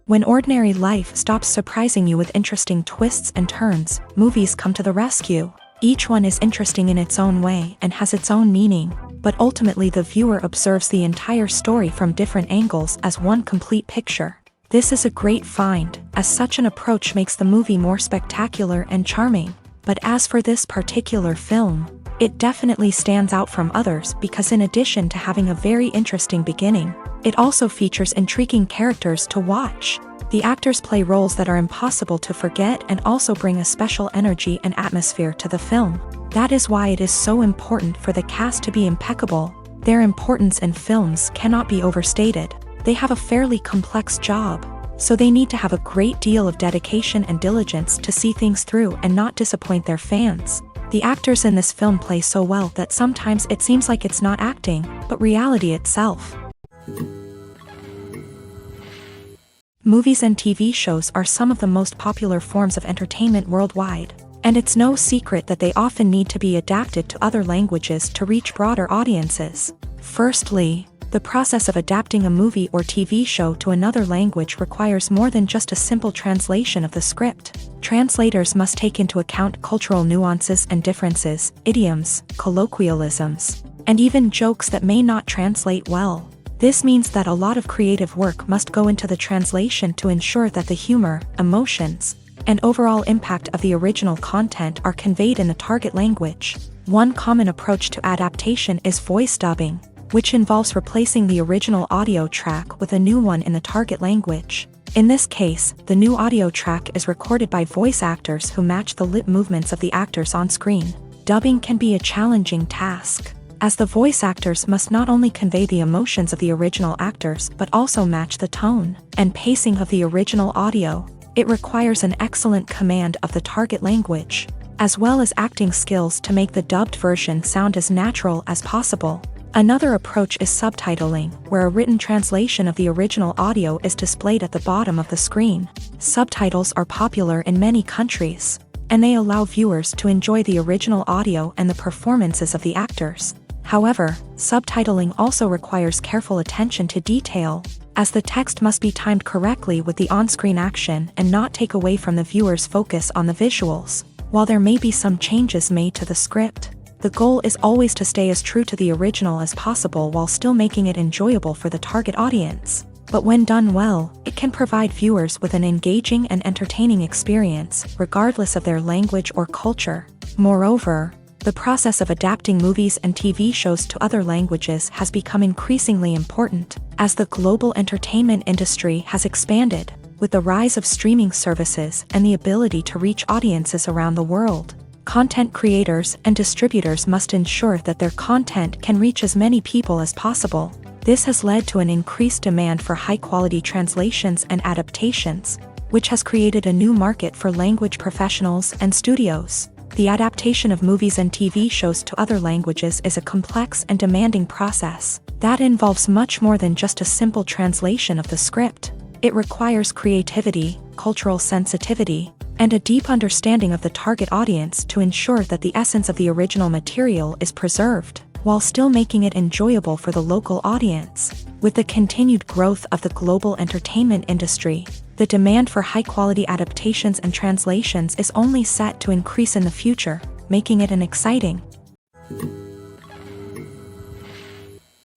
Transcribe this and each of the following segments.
When ordinary life stops surprising you with interesting twists and turns, movies come to the rescue. Each one is interesting in its own way and has its own meaning, but ultimately the viewer observes the entire story from different angles as one complete picture. This is a great find, as such an approach makes the movie more spectacular and charming. But as for this particular film, it definitely stands out from others because in addition to having a very interesting beginning, it also features intriguing characters to watch. The actors play roles that are impossible to forget and also bring a special energy and atmosphere to the film. That is why it is so important for the cast to be impeccable. Their importance in films cannot be overstated. They have a fairly complex job, so they need to have a great deal of dedication and diligence to see things through and not disappoint their fans. The actors in this film play so well that sometimes it seems like it's not acting, but reality itself. Movies and TV shows are some of the most popular forms of entertainment worldwide, and it's no secret that they often need to be adapted to other languages to reach broader audiences. Firstly, the process of adapting a movie or TV show to another language requires more than just a simple translation of the script. Translators must take into account cultural nuances and differences, idioms, colloquialisms, and even jokes that may not translate well. This means that a lot of creative work must go into the translation to ensure that the humor, emotions, and overall impact of the original content are conveyed in the target language. One common approach to adaptation is voice dubbing, which involves replacing the original audio track with a new one in the target language. In this case, the new audio track is recorded by voice actors who match the lip movements of the actors on screen. Dubbing can be a challenging task, as the voice actors must not only convey the emotions of the original actors but also match the tone and pacing of the original audio. It requires an excellent command of the target language, as well as acting skills to make the dubbed version sound as natural as possible. Another approach is subtitling, where a written translation of the original audio is displayed at the bottom of the screen. Subtitles are popular in many countries, and they allow viewers to enjoy the original audio and the performances of the actors. However, subtitling also requires careful attention to detail, as the text must be timed correctly with the on-screen action and not take away from the viewer's focus on the visuals. While there may be some changes made to the script, the goal is always to stay as true to the original as possible while still making it enjoyable for the target audience. But when done well, it can provide viewers with an engaging and entertaining experience, regardless of their language or culture. Moreover, the process of adapting movies and TV shows to other languages has become increasingly important, as the global entertainment industry has expanded, with the rise of streaming services and the ability to reach audiences around the world. Content creators and distributors must ensure that their content can reach as many people as possible. This has led to an increased demand for high-quality translations and adaptations, which has created a new market for language professionals and studios. The adaptation of movies and TV shows to other languages is a complex and demanding process that involves much more than just a simple translation of the script. It requires creativity, cultural sensitivity, and a deep understanding of the target audience to ensure that the essence of the original material is preserved, while still making it enjoyable for the local audience. With the continued growth of the global entertainment industry, the demand for high-quality adaptations and translations is only set to increase in the future, making it an exciting.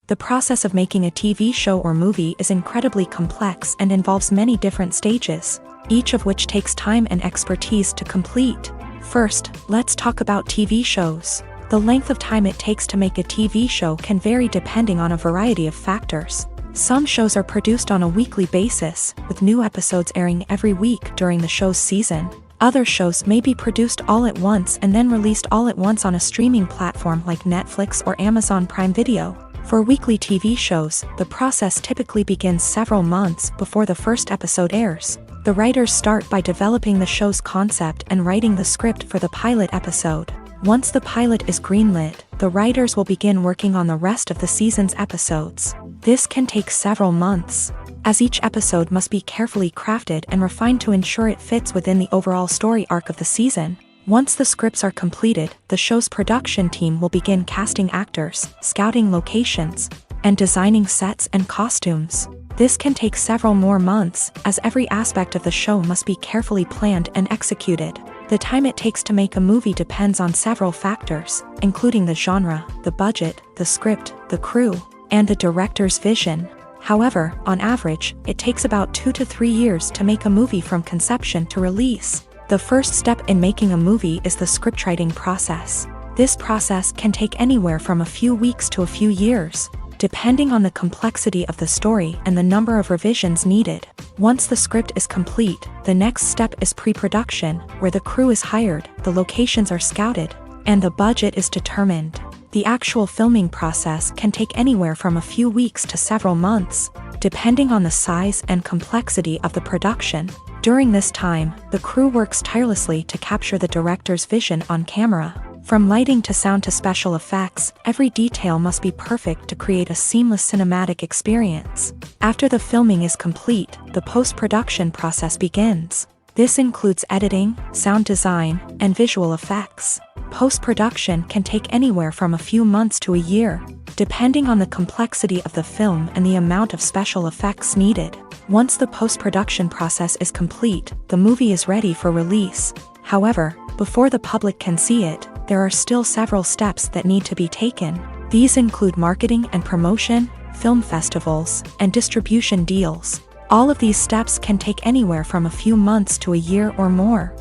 The process of making a TV show or movie is incredibly complex and involves many different stages, each of which takes time and expertise to complete. First, let's talk about TV shows. The length of time it takes to make a TV show can vary depending on a variety of factors. Some shows are produced on a weekly basis, with new episodes airing every week during the show's season. Other shows may be produced all at once and then released all at once on a streaming platform like Netflix or Amazon Prime Video. For weekly TV shows, the process typically begins several months before the first episode airs. The writers start by developing the show's concept and writing the script for the pilot episode. Once the pilot is greenlit, the writers will begin working on the rest of the season's episodes. This can take several months, as each episode must be carefully crafted and refined to ensure it fits within the overall story arc of the season. Once the scripts are completed, the show's production team will begin casting actors, scouting locations, and designing sets and costumes. This can take several more months, as every aspect of the show must be carefully planned and executed. The time it takes to make a movie depends on several factors, including the genre, the budget, the script, the crew, and the director's vision. However, on average, it takes about 2 to 3 years to make a movie from conception to release. The first step in making a movie is the scriptwriting process. This process can take anywhere from a few weeks to a few years, depending on the complexity of the story and the number of revisions needed. Once the script is complete, the next step is pre-production, where the crew is hired, the locations are scouted, and the budget is determined. The actual filming process can take anywhere from a few weeks to several months, depending on the size and complexity of the production. During this time, the crew works tirelessly to capture the director's vision on camera. From lighting to sound to special effects, every detail must be perfect to create a seamless cinematic experience. After the filming is complete, the post-production process begins. This includes editing, sound design, and visual effects. Post-production can take anywhere from a few months to a year, depending on the complexity of the film and the amount of special effects needed. Once the post-production process is complete, the movie is ready for release. However, before the public can see it, there are still several steps that need to be taken. These include marketing and promotion, film festivals, and distribution deals. All of these steps can take anywhere from a few months to a year or more.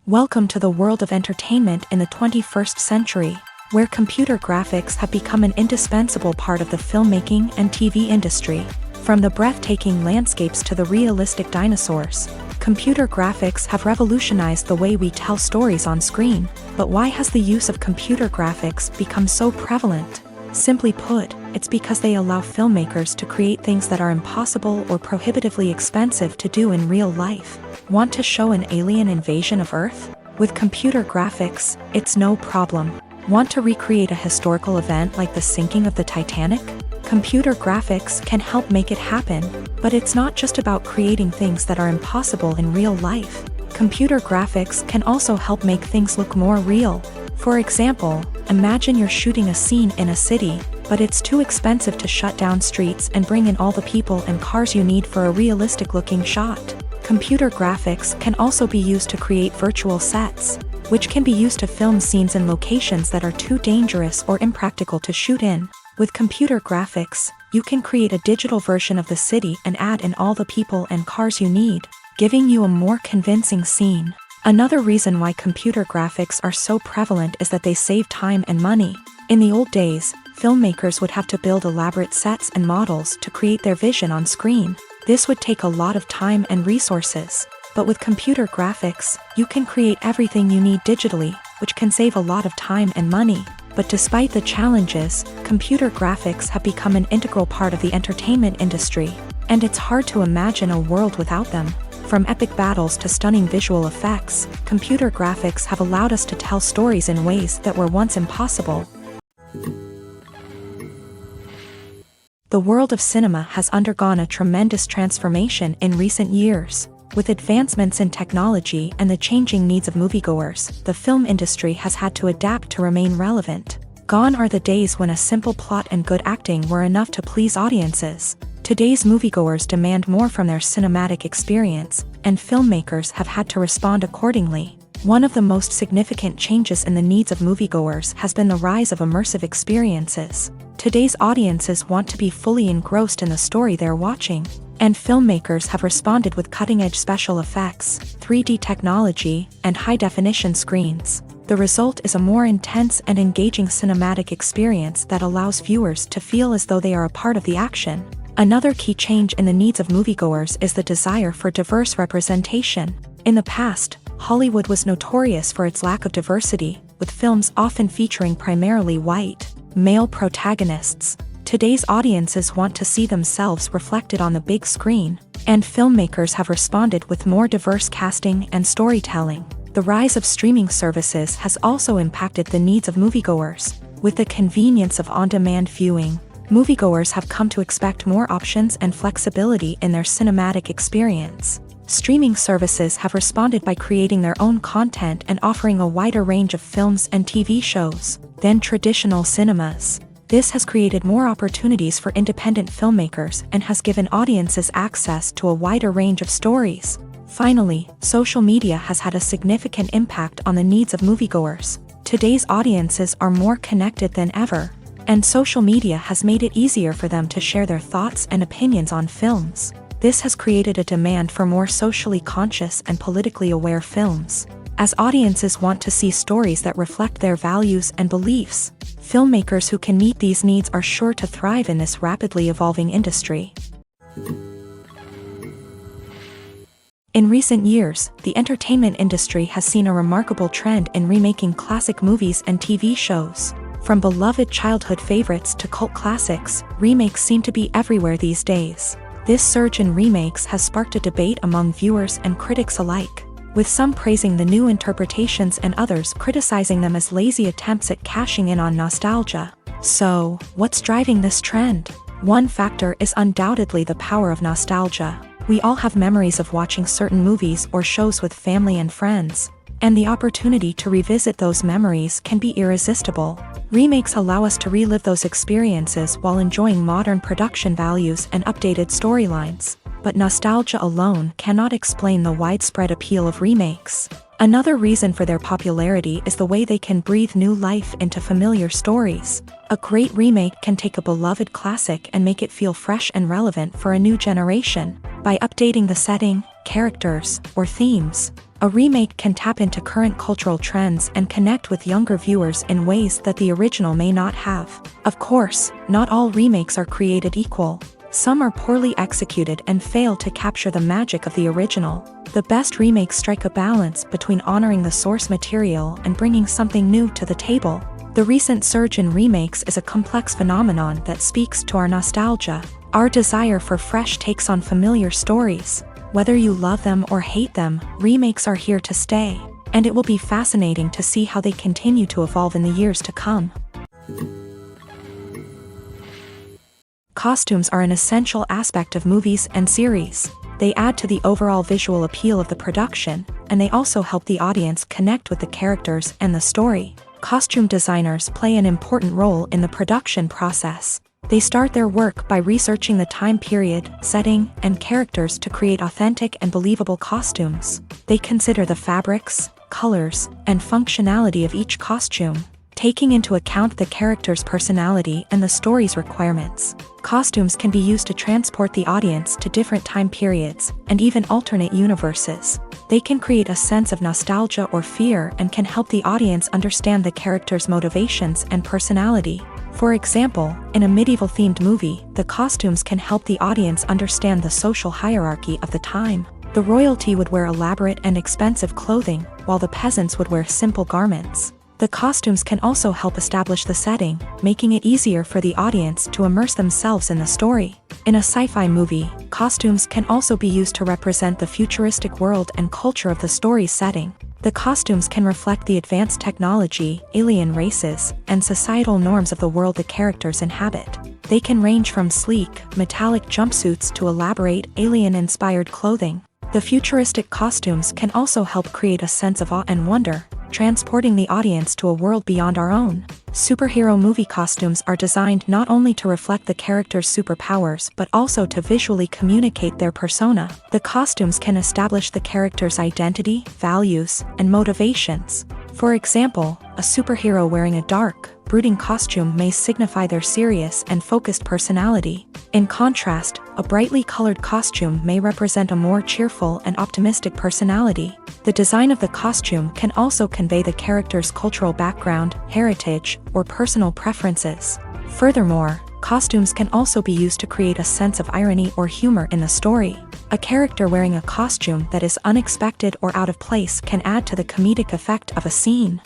Welcome to the world of entertainment in the 21st century, where computer graphics have become an indispensable part of the filmmaking and TV industry. From the breathtaking landscapes to the realistic dinosaurs, computer graphics have revolutionized the way we tell stories on screen. But why has the use of computer graphics become so prevalent? Simply put, it's because they allow filmmakers to create things that are impossible or prohibitively expensive to do in real life. Want to show an alien invasion of Earth? With computer graphics, it's no problem. Want to recreate a historical event like the sinking of the Titanic? Computer graphics can help make it happen, but it's not just about creating things that are impossible in real life. Computer graphics can also help make things look more real. For example, imagine you're shooting a scene in a city, but it's too expensive to shut down streets and bring in all the people and cars you need for a realistic-looking shot. Computer graphics can also be used to create virtual sets, which can be used to film scenes in locations that are too dangerous or impractical to shoot in. With computer graphics, you can create a digital version of the city and add in all the people and cars you need, giving you a more convincing scene. Another reason why computer graphics are so prevalent is that they save time and money. In the old days, filmmakers would have to build elaborate sets and models to create their vision on screen. This would take a lot of time and resources. But with computer graphics, you can create everything you need digitally, which can save a lot of time and money. But despite the challenges, computer graphics have become an integral part of the entertainment industry, and it's hard to imagine a world without them. From epic battles to stunning visual effects, computer graphics have allowed us to tell stories in ways that were once impossible. The world of cinema has undergone a tremendous transformation in recent years. With advancements in technology and the changing needs of moviegoers, the film industry has had to adapt to remain relevant. Gone are the days when a simple plot and good acting were enough to please audiences. Today's moviegoers demand more from their cinematic experience, and filmmakers have had to respond accordingly. One of the most significant changes in the needs of moviegoers has been the rise of immersive experiences. Today's audiences want to be fully engrossed in the story they're watching, and filmmakers have responded with cutting-edge special effects, 3D technology, and high-definition screens. The result is a more intense and engaging cinematic experience that allows viewers to feel as though they are a part of the action. Another key change in the needs of moviegoers is the desire for diverse representation. In the past, Hollywood was notorious for its lack of diversity, with films often featuring primarily white, male protagonists. Today's audiences want to see themselves reflected on the big screen, and filmmakers have responded with more diverse casting and storytelling. The rise of streaming services has also impacted the needs of moviegoers. With the convenience of on-demand viewing, moviegoers have come to expect more options and flexibility in their cinematic experience. Streaming services have responded by creating their own content and offering a wider range of films and TV shows than traditional cinemas. This has created more opportunities for independent filmmakers and has given audiences access to a wider range of stories. Finally, social media has had a significant impact on the needs of moviegoers. Today's audiences are more connected than ever, and social media has made it easier for them to share their thoughts and opinions on films. This has created a demand for more socially conscious and politically aware films. As audiences want to see stories that reflect their values and beliefs, filmmakers who can meet these needs are sure to thrive in this rapidly evolving industry. In recent years, the entertainment industry has seen a remarkable trend in remaking classic movies and TV shows. From beloved childhood favorites to cult classics, remakes seem to be everywhere these days. This surge in remakes has sparked a debate among viewers and critics alike, with some praising the new interpretations and others criticizing them as lazy attempts at cashing in on nostalgia. So, what's driving this trend? One factor is undoubtedly the power of nostalgia. We all have memories of watching certain movies or shows with family and friends, and the opportunity to revisit those memories can be irresistible. Remakes allow us to relive those experiences while enjoying modern production values and updated storylines. But nostalgia alone cannot explain the widespread appeal of remakes. Another reason for their popularity is the way they can breathe new life into familiar stories. A great remake can take a beloved classic and make it feel fresh and relevant for a new generation. By updating the setting, characters, or themes, a remake can tap into current cultural trends and connect with younger viewers in ways that the original may not have. Of course, not all remakes are created equal. Some are poorly executed and fail to capture the magic of the original. The best remakes strike a balance between honoring the source material and bringing something new to the table. The recent surge in remakes is a complex phenomenon that speaks to our nostalgia, our desire for fresh takes on familiar stories. Whether you love them or hate them, remakes are here to stay, and it will be fascinating to see how they continue to evolve in the years to come. Costumes are an essential aspect of movies and series. They add to the overall visual appeal of the production, and they also help the audience connect with the characters and the story. Costume designers play an important role in the production process. They start their work by researching the time period, setting, and characters to create authentic and believable costumes. They consider the fabrics, colors, and functionality of each costume, taking into account the character's personality and the story's requirements. Costumes can be used to transport the audience to different time periods and even alternate universes. They can create a sense of nostalgia or fear and can help the audience understand the character's motivations and personality. For example, in a medieval-themed movie, the costumes can help the audience understand the social hierarchy of the time. The royalty would wear elaborate and expensive clothing, while the peasants would wear simple garments. The costumes can also help establish the setting, making it easier for the audience to immerse themselves in the story. In a sci-fi movie, costumes can also be used to represent the futuristic world and culture of the story's setting. The costumes can reflect the advanced technology, alien races, and societal norms of the world the characters inhabit. They can range from sleek, metallic jumpsuits to elaborate, alien-inspired clothing. The futuristic costumes can also help create a sense of awe and wonder, transporting the audience to a world beyond our own. Superhero movie costumes are designed not only to reflect the character's superpowers but also to visually communicate their persona. The costumes can establish the character's identity, values, and motivations. For example, a superhero wearing a dark, brooding costume may signify their serious and focused personality. In contrast, a brightly colored costume may represent a more cheerful and optimistic personality. The design of the costume can also convey the character's cultural background, heritage, or personal preferences. Furthermore, costumes can also be used to create a sense of irony or humor in the story. A character wearing a costume that is unexpected or out of place can add to the comedic effect of a scene.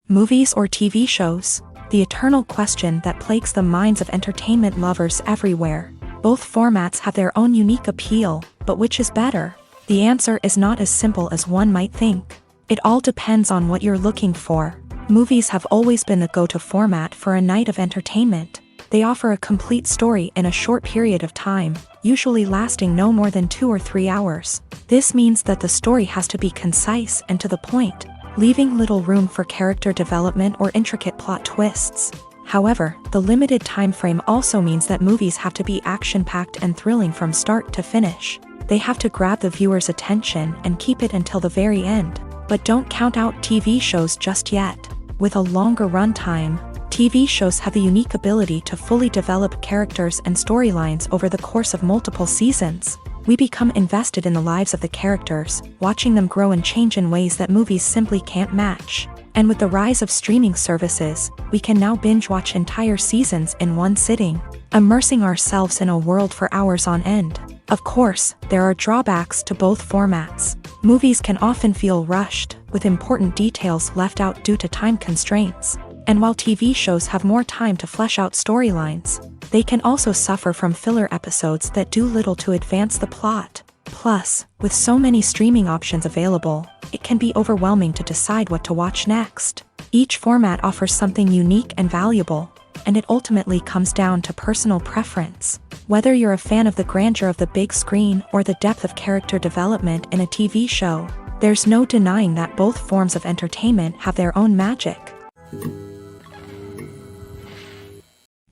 Movies or TV shows? The eternal question that plagues the minds of entertainment lovers everywhere. Both formats have their own unique appeal, but which is better? The answer is not as simple as one might think. It all depends on what you're looking for. Movies have always been the go-to format for a night of entertainment. They offer a complete story in a short period of time, usually lasting no more than 2 or 3 hours. This means that the story has to be concise and to the point. leaving little room for character development or intricate plot twists. However, the limited time frame also means that movies have to be action-packed and thrilling from start to finish. They have to grab the viewer's attention and keep it until the very end. But don't count out TV shows just yet. With a longer runtime, TV shows have the unique ability to fully develop characters and storylines over the course of multiple seasons. We become invested in the lives of the characters, watching them grow and change in ways that movies simply can't match. And with the rise of streaming services, we can now binge-watch entire seasons in one sitting, immersing ourselves in a world for hours on end. Of course, there are drawbacks to both formats. Movies can often feel rushed, with important details left out due to time constraints. And while TV shows have more time to flesh out storylines, they can also suffer from filler episodes that do little to advance the plot. Plus, with so many streaming options available, it can be overwhelming to decide what to watch next. Each format offers something unique and valuable, and it ultimately comes down to personal preference. Whether you're a fan of the grandeur of the big screen or the depth of character development in a TV show, there's no denying that both forms of entertainment have their own magic.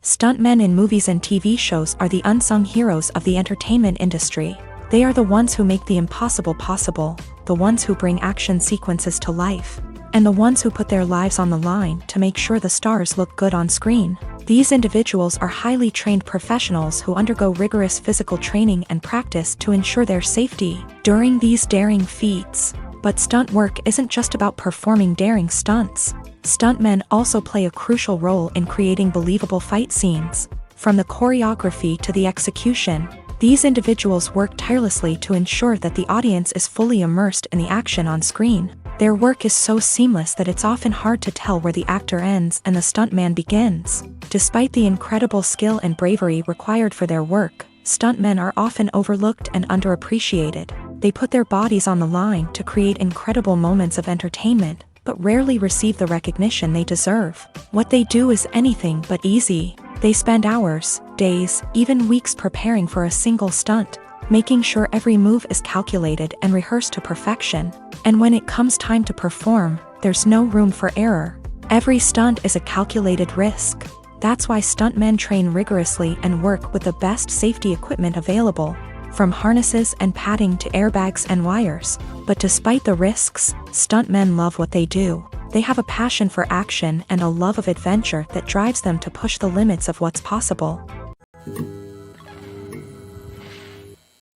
Stuntmen in movies and TV shows are the unsung heroes of the entertainment industry. They are the ones who make the impossible possible, the ones who bring action sequences to life, and the ones who put their lives on the line to make sure the stars look good on screen. These individuals are highly trained professionals who undergo rigorous physical training and practice to ensure their safety during these daring feats. But stunt work isn't just about performing daring stunts. Stuntmen also play a crucial role in creating believable fight scenes. From the choreography to the execution, these individuals work tirelessly to ensure that the audience is fully immersed in the action on screen. Their work is so seamless that it's often hard to tell where the actor ends and the stuntman begins. Despite the incredible skill and bravery required for their work, stuntmen are often overlooked and underappreciated. They put their bodies on the line to create incredible moments of entertainment, but rarely receive the recognition they deserve. What they do is anything but easy. They spend hours, days, even weeks preparing for a single stunt, making sure every move is calculated and rehearsed to perfection. And when it comes time to perform, there's no room for error. Every stunt is a calculated risk. That's why stuntmen train rigorously and work with the best safety equipment available, from harnesses and padding to airbags and wires. But despite the risks, stuntmen love what they do. They have a passion for action and a love of adventure that drives them to push the limits of what's possible.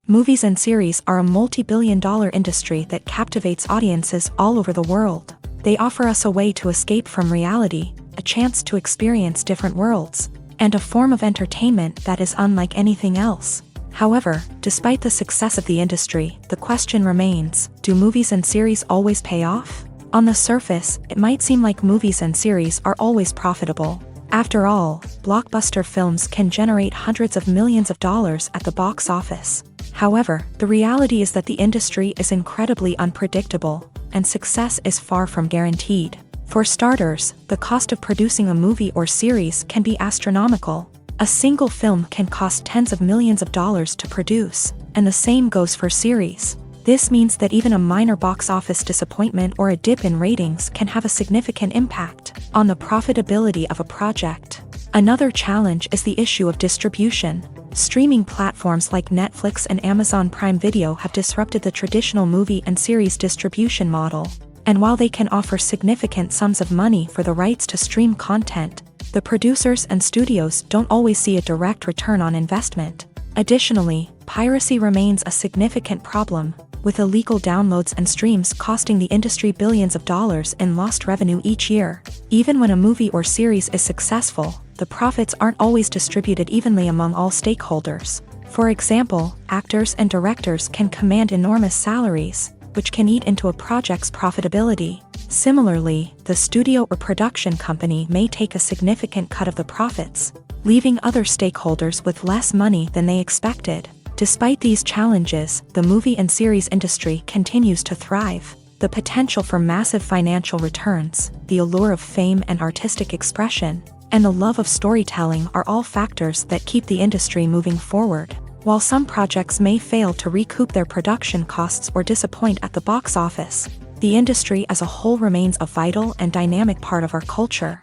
Movies and series are a multi-billion-dollar industry that captivates audiences all over the world. They offer us a way to escape from reality, a chance to experience different worlds, and a form of entertainment that is unlike anything else. However, despite the success of the industry, the question remains, do movies and series always pay off? On the surface, it might seem like movies and series are always profitable. After all, blockbuster films can generate hundreds of millions of dollars at the box office. However, the reality is that the industry is incredibly unpredictable, and success is far from guaranteed. For starters, the cost of producing a movie or series can be astronomical. A single film can cost tens of millions of dollars to produce, and the same goes for series. This means that even a minor box office disappointment or a dip in ratings can have a significant impact on the profitability of a project. Another challenge is the issue of distribution. Streaming platforms like Netflix and Amazon Prime Video have disrupted the traditional movie and series distribution model. And while they can offer significant sums of money for the rights to stream content, the producers and studios don't always see a direct return on investment. Additionally, piracy remains a significant problem, with illegal downloads and streams costing the industry billions of dollars in lost revenue each year. Even when a movie or series is successful, the profits aren't always distributed evenly among all stakeholders. For example, actors and directors can command enormous salaries, which can eat into a project's profitability. Similarly, the studio or production company may take a significant cut of the profits, leaving other stakeholders with less money than they expected. Despite these challenges, the movie and series industry continues to thrive. The potential for massive financial returns, the allure of fame and artistic expression, and the love of storytelling are all factors that keep the industry moving forward. While some projects may fail to recoup their production costs or disappoint at the box office, the industry as a whole remains a vital and dynamic part of our culture.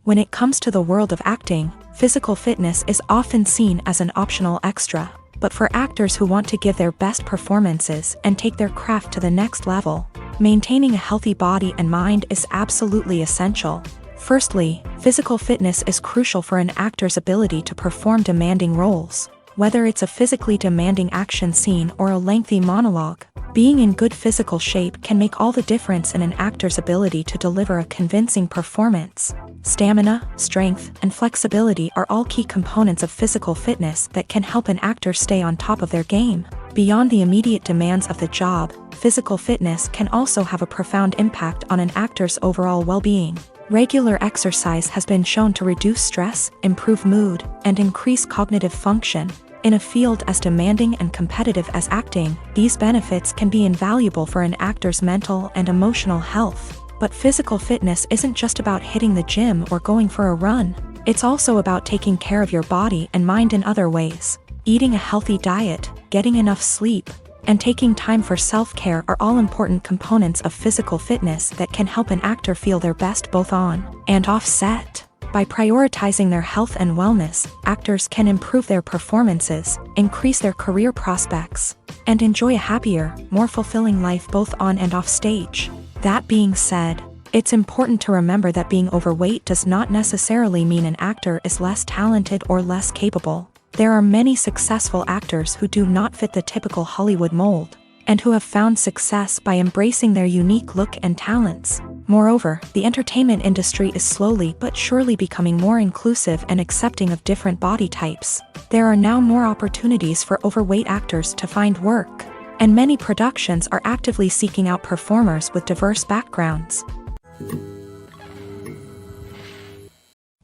When it comes to the world of acting, physical fitness is often seen as an optional extra. But for actors who want to give their best performances and take their craft to the next level, maintaining a healthy body and mind is absolutely essential. Firstly, physical fitness is crucial for an actor's ability to perform demanding roles. Whether it's a physically demanding action scene or a lengthy monologue, being in good physical shape can make all the difference in an actor's ability to deliver a convincing performance. Stamina, strength, and flexibility are all key components of physical fitness that can help an actor stay on top of their game. Beyond the immediate demands of the job, physical fitness can also have a profound impact on an actor's overall well-being. Regular exercise has been shown to reduce stress, improve mood, and increase cognitive function. In a field as demanding and competitive as acting, these benefits can be invaluable for an actor's mental and emotional health. But physical fitness isn't just about hitting the gym or going for a run. It's also about taking care of your body and mind in other ways. Eating a healthy diet, getting enough sleep, and taking time for self-care are all important components of physical fitness that can help an actor feel their best both on and off set. By prioritizing their health and wellness, actors can improve their performances, increase their career prospects, and enjoy a happier, more fulfilling life both on and off stage. That being said, it's important to remember that being overweight does not necessarily mean an actor is less talented or less capable. There are many successful actors who do not fit the typical Hollywood mold, and who have found success by embracing their unique look and talents. Moreover, the entertainment industry is slowly but surely becoming more inclusive and accepting of different body types. There are now more opportunities for overweight actors to find work, and many productions are actively seeking out performers with diverse backgrounds.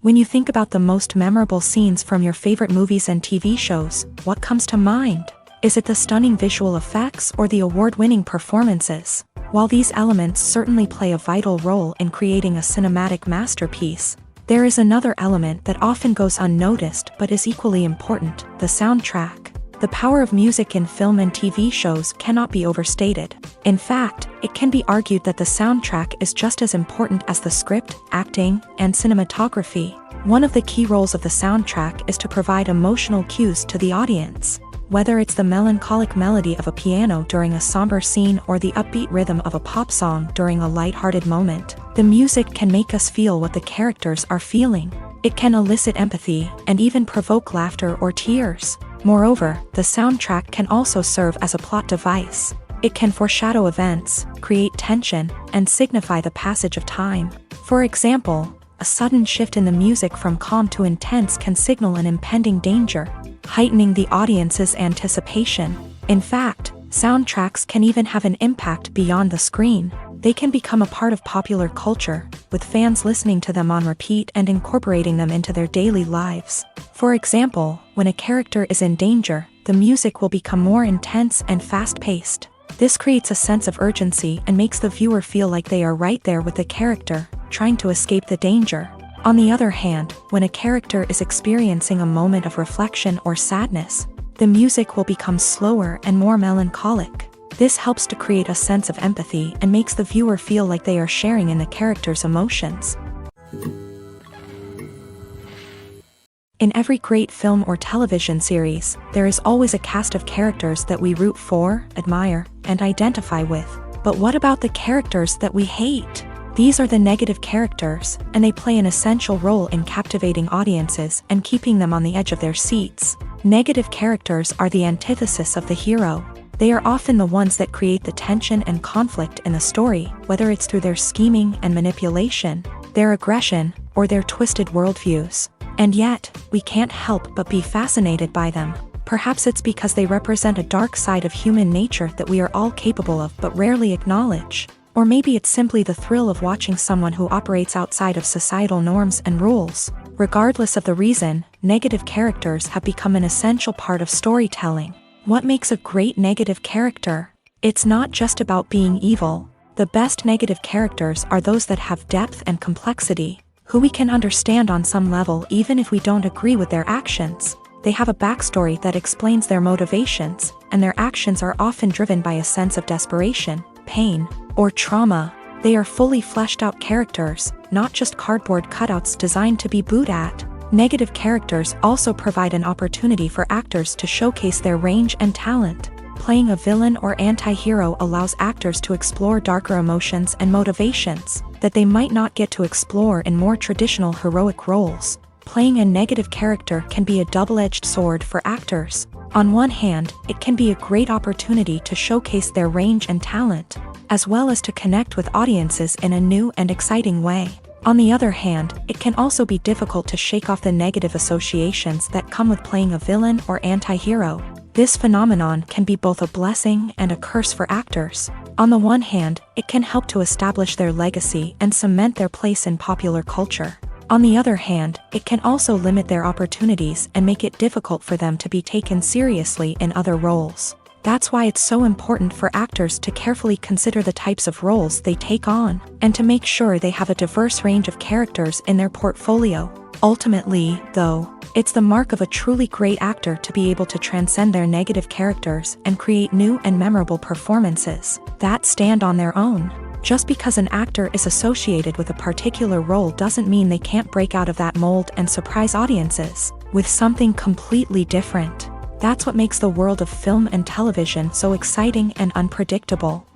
When you think about the most memorable scenes from your favorite movies and TV shows, what comes to mind? Is it the stunning visual effects or the award-winning performances? While these elements certainly play a vital role in creating a cinematic masterpiece, there is another element that often goes unnoticed but is equally important: the soundtrack. The power of music in film and TV shows cannot be overstated. In fact, it can be argued that the soundtrack is just as important as the script, acting, and cinematography. One of the key roles of the soundtrack is to provide emotional cues to the audience. Whether it's the melancholic melody of a piano during a somber scene or the upbeat rhythm of a pop song during a lighthearted moment, the music can make us feel what the characters are feeling. It can elicit empathy and even provoke laughter or tears. Moreover, the soundtrack can also serve as a plot device. It can foreshadow events, create tension, and signify the passage of time. For example, a sudden shift in the music from calm to intense can signal an impending danger, heightening the audience's anticipation. In fact, soundtracks can even have an impact beyond the screen. They can become a part of popular culture, with fans listening to them on repeat and incorporating them into their daily lives. For example, when a character is in danger, the music will become more intense and fast-paced. This creates a sense of urgency and makes the viewer feel like they are right there with the character, trying to escape the danger. On the other hand, when a character is experiencing a moment of reflection or sadness, the music will become slower and more melancholic. This helps to create a sense of empathy and makes the viewer feel like they are sharing in the character's emotions. In every great film or television series, there is always a cast of characters that we root for, admire, and identify with. But what about the characters that we hate? These are the negative characters, and they play an essential role in captivating audiences and keeping them on the edge of their seats. Negative characters are the antithesis of the hero. They are often the ones that create the tension and conflict in the story, whether it's through their scheming and manipulation, their aggression, or their twisted worldviews. And yet, we can't help but be fascinated by them. Perhaps it's because they represent a dark side of human nature that we are all capable of but rarely acknowledge. Or maybe it's simply the thrill of watching someone who operates outside of societal norms and rules. Regardless of the reason, negative characters have become an essential part of storytelling. What makes a great negative character? It's not just about being evil. The best negative characters are those that have depth and complexity, who we can understand on some level even if we don't agree with their actions. They have a backstory that explains their motivations, and their actions are often driven by a sense of desperation, pain, or trauma. They are fully fleshed out characters, not just cardboard cutouts designed to be booed at. Negative characters also provide an opportunity for actors to showcase their range and talent. Playing a villain or anti-hero allows actors to explore darker emotions and motivations that they might not get to explore in more traditional heroic roles. Playing a negative character can be a double-edged sword for actors. On one hand, it can be a great opportunity to showcase their range and talent, as well as to connect with audiences in a new and exciting way. On the other hand, it can also be difficult to shake off the negative associations that come with playing a villain or anti-hero. This phenomenon can be both a blessing and a curse for actors. On the one hand, it can help to establish their legacy and cement their place in popular culture. On the other hand, it can also limit their opportunities and make it difficult for them to be taken seriously in other roles. That's why it's so important for actors to carefully consider the types of roles they take on, and to make sure they have a diverse range of characters in their portfolio. Ultimately, though, it's the mark of a truly great actor to be able to transcend their negative characters and create new and memorable performances that stand on their own. Just because an actor is associated with a particular role doesn't mean they can't break out of that mold and surprise audiences with something completely different. That's what makes the world of film and television so exciting and unpredictable.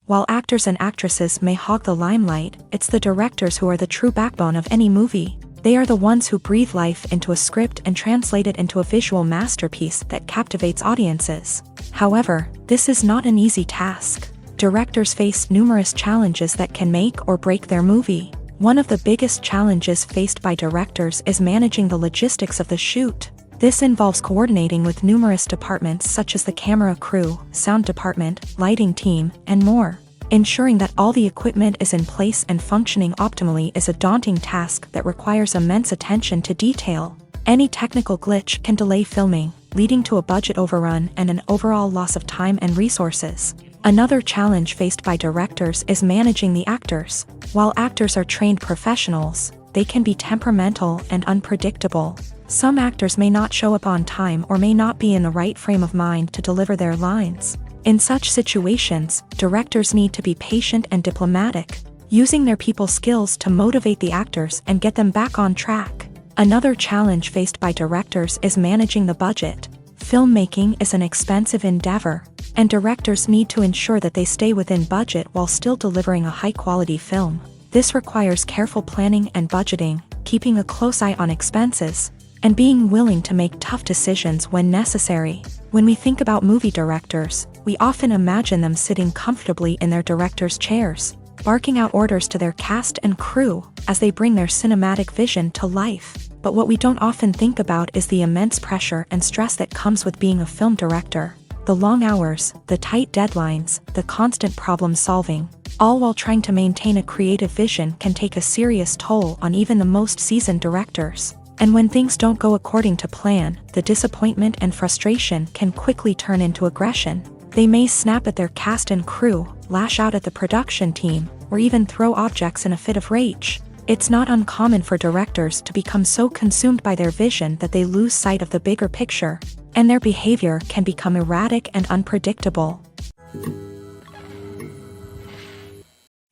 While actors and actresses may hog the limelight, it's the directors who are the true backbone of any movie. They are the ones who breathe life into a script and translate it into a visual masterpiece that captivates audiences. However, this is not an easy task. Directors face numerous challenges that can make or break their movie. One of the biggest challenges faced by directors is managing the logistics of the shoot. This involves coordinating with numerous departments such as the camera crew, sound department, lighting team, and more. Ensuring that all the equipment is in place and functioning optimally is a daunting task that requires immense attention to detail. Any technical glitch can delay filming, leading to a budget overrun and an overall loss of time and resources. Another challenge faced by directors is managing the actors. While actors are trained professionals, they can be temperamental and unpredictable. Some actors may not show up on time or may not be in the right frame of mind to deliver their lines. In such situations, directors need to be patient and diplomatic, using their people skills to motivate the actors and get them back on track. Another challenge faced by directors is managing the budget. Filmmaking is an expensive endeavor, and directors need to ensure that they stay within budget while still delivering a high-quality film. This requires careful planning and budgeting, keeping a close eye on expenses, and being willing to make tough decisions when necessary. When we think about movie directors, we often imagine them sitting comfortably in their director's chairs, barking out orders to their cast and crew as they bring their cinematic vision to life. But what we don't often think about is the immense pressure and stress that comes with being a film director. The long hours, the tight deadlines, the constant problem solving, all while trying to maintain a creative vision can take a serious toll on even the most seasoned directors. And when things don't go according to plan, the disappointment and frustration can quickly turn into aggression. They may snap at their cast and crew, lash out at the production team, or even throw objects in a fit of rage. It's not uncommon for directors to become so consumed by their vision that they lose sight of the bigger picture, and their behavior can become erratic and unpredictable.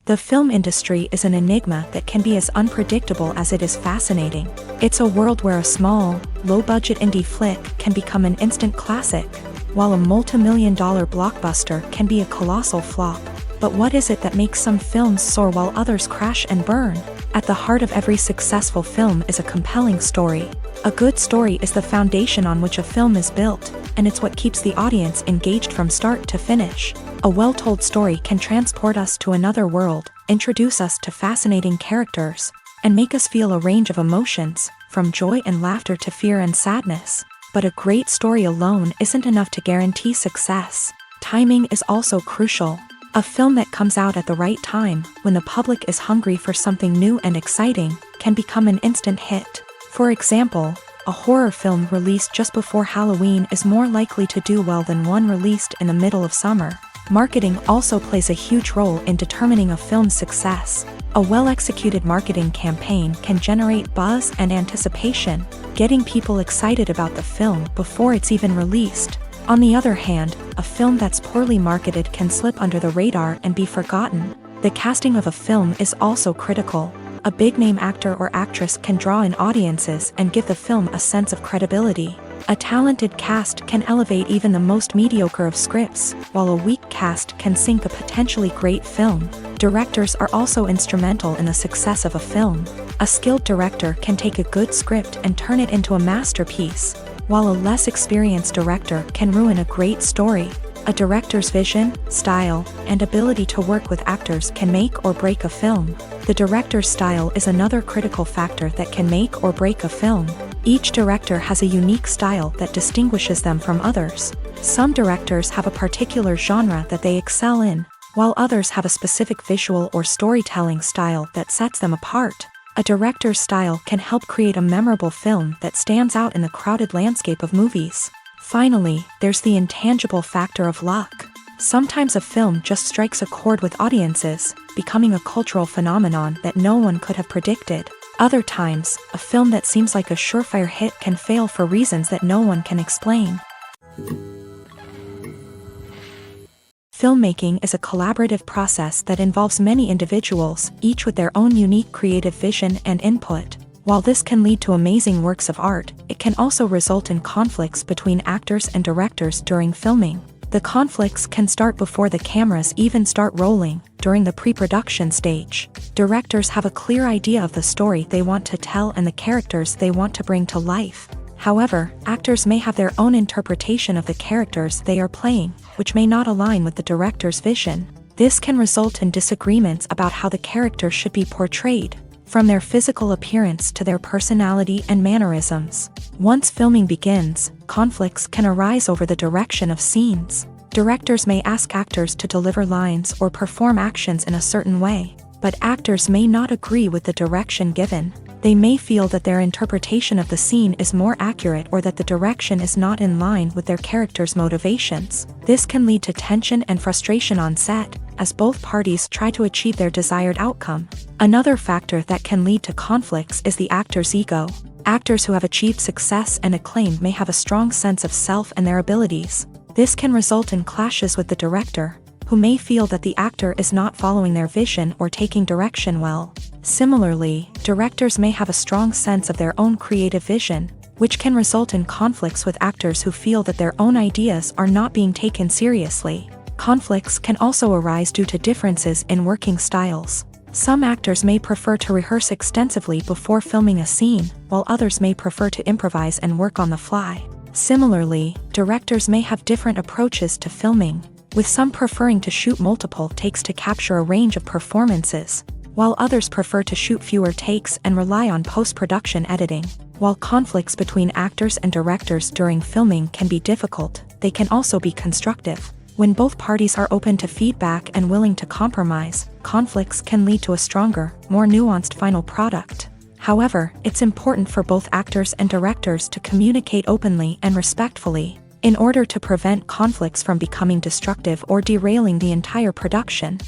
The film industry is an enigma that can be as unpredictable as it is fascinating. It's a world where a small, low-budget indie flick can become an instant classic, while a multi-million-dollar blockbuster can be a colossal flop. But what is it that makes some films soar while others crash and burn? At the heart of every successful film is a compelling story. A good story is the foundation on which a film is built, and it's what keeps the audience engaged from start to finish. A well-told story can transport us to another world, introduce us to fascinating characters, and make us feel a range of emotions, from joy and laughter to fear and sadness. But a great story alone isn't enough to guarantee success. Timing is also crucial. A film that comes out at the right time, when the public is hungry for something new and exciting, can become an instant hit. For example, a horror film released just before Halloween is more likely to do well than one released in the middle of summer. Marketing also plays a huge role in determining a film's success. A well-executed marketing campaign can generate buzz and anticipation, getting people excited about the film before it's even released. On the other hand, a film that's poorly marketed can slip under the radar and be forgotten. The casting of a film is also critical. A big-name actor or actress can draw in audiences and give the film a sense of credibility. A talented cast can elevate even the most mediocre of scripts, while a weak cast can sink a potentially great film. Directors are also instrumental in the success of a film. A skilled director can take a good script and turn it into a masterpiece, while a less experienced director can ruin a great story. A director's vision, style, and ability to work with actors can make or break a film. The director's style is another critical factor that can make or break a film. Each director has a unique style that distinguishes them from others. Some directors have a particular genre that they excel in, while others have a specific visual or storytelling style that sets them apart. A director's style can help create a memorable film that stands out in the crowded landscape of movies. Finally, there's the intangible factor of luck. Sometimes a film just strikes a chord with audiences, becoming a cultural phenomenon that no one could have predicted. Other times, a film that seems like a surefire hit can fail for reasons that no one can explain. Filmmaking is a collaborative process that involves many individuals, each with their own unique creative vision and input. While this can lead to amazing works of art, it can also result in conflicts between actors and directors during filming. The conflicts can start before the cameras even start rolling, during the pre-production stage. Directors have a clear idea of the story they want to tell and the characters they want to bring to life. However, actors may have their own interpretation of the characters they are playing, which may not align with the director's vision. This can result in disagreements about how the characters should be portrayed, from their physical appearance to their personality and mannerisms. Once filming begins, conflicts can arise over the direction of scenes. Directors may ask actors to deliver lines or perform actions in a certain way, but actors may not agree with the direction given. They may feel that their interpretation of the scene is more accurate or that the direction is not in line with their character's motivations. This can lead to tension and frustration on set, as both parties try to achieve their desired outcome. Another factor that can lead to conflicts is the actor's ego. Actors who have achieved success and acclaim may have a strong sense of self and their abilities. This can result in clashes with the director, who may feel that the actor is not following their vision or taking direction well. Similarly, directors may have a strong sense of their own creative vision, which can result in conflicts with actors who feel that their own ideas are not being taken seriously. Conflicts can also arise due to differences in working styles. Some actors may prefer to rehearse extensively before filming a scene, while others may prefer to improvise and work on the fly. Similarly, directors may have different approaches to filming, with some preferring to shoot multiple takes to capture a range of performances, while others prefer to shoot fewer takes and rely on post-production editing. While conflicts between actors and directors during filming can be difficult, they can also be constructive. When both parties are open to feedback and willing to compromise, conflicts can lead to a stronger, more nuanced final product. However, it's important for both actors and directors to communicate openly and respectfully, in order to prevent conflicts from becoming destructive or derailing the entire production.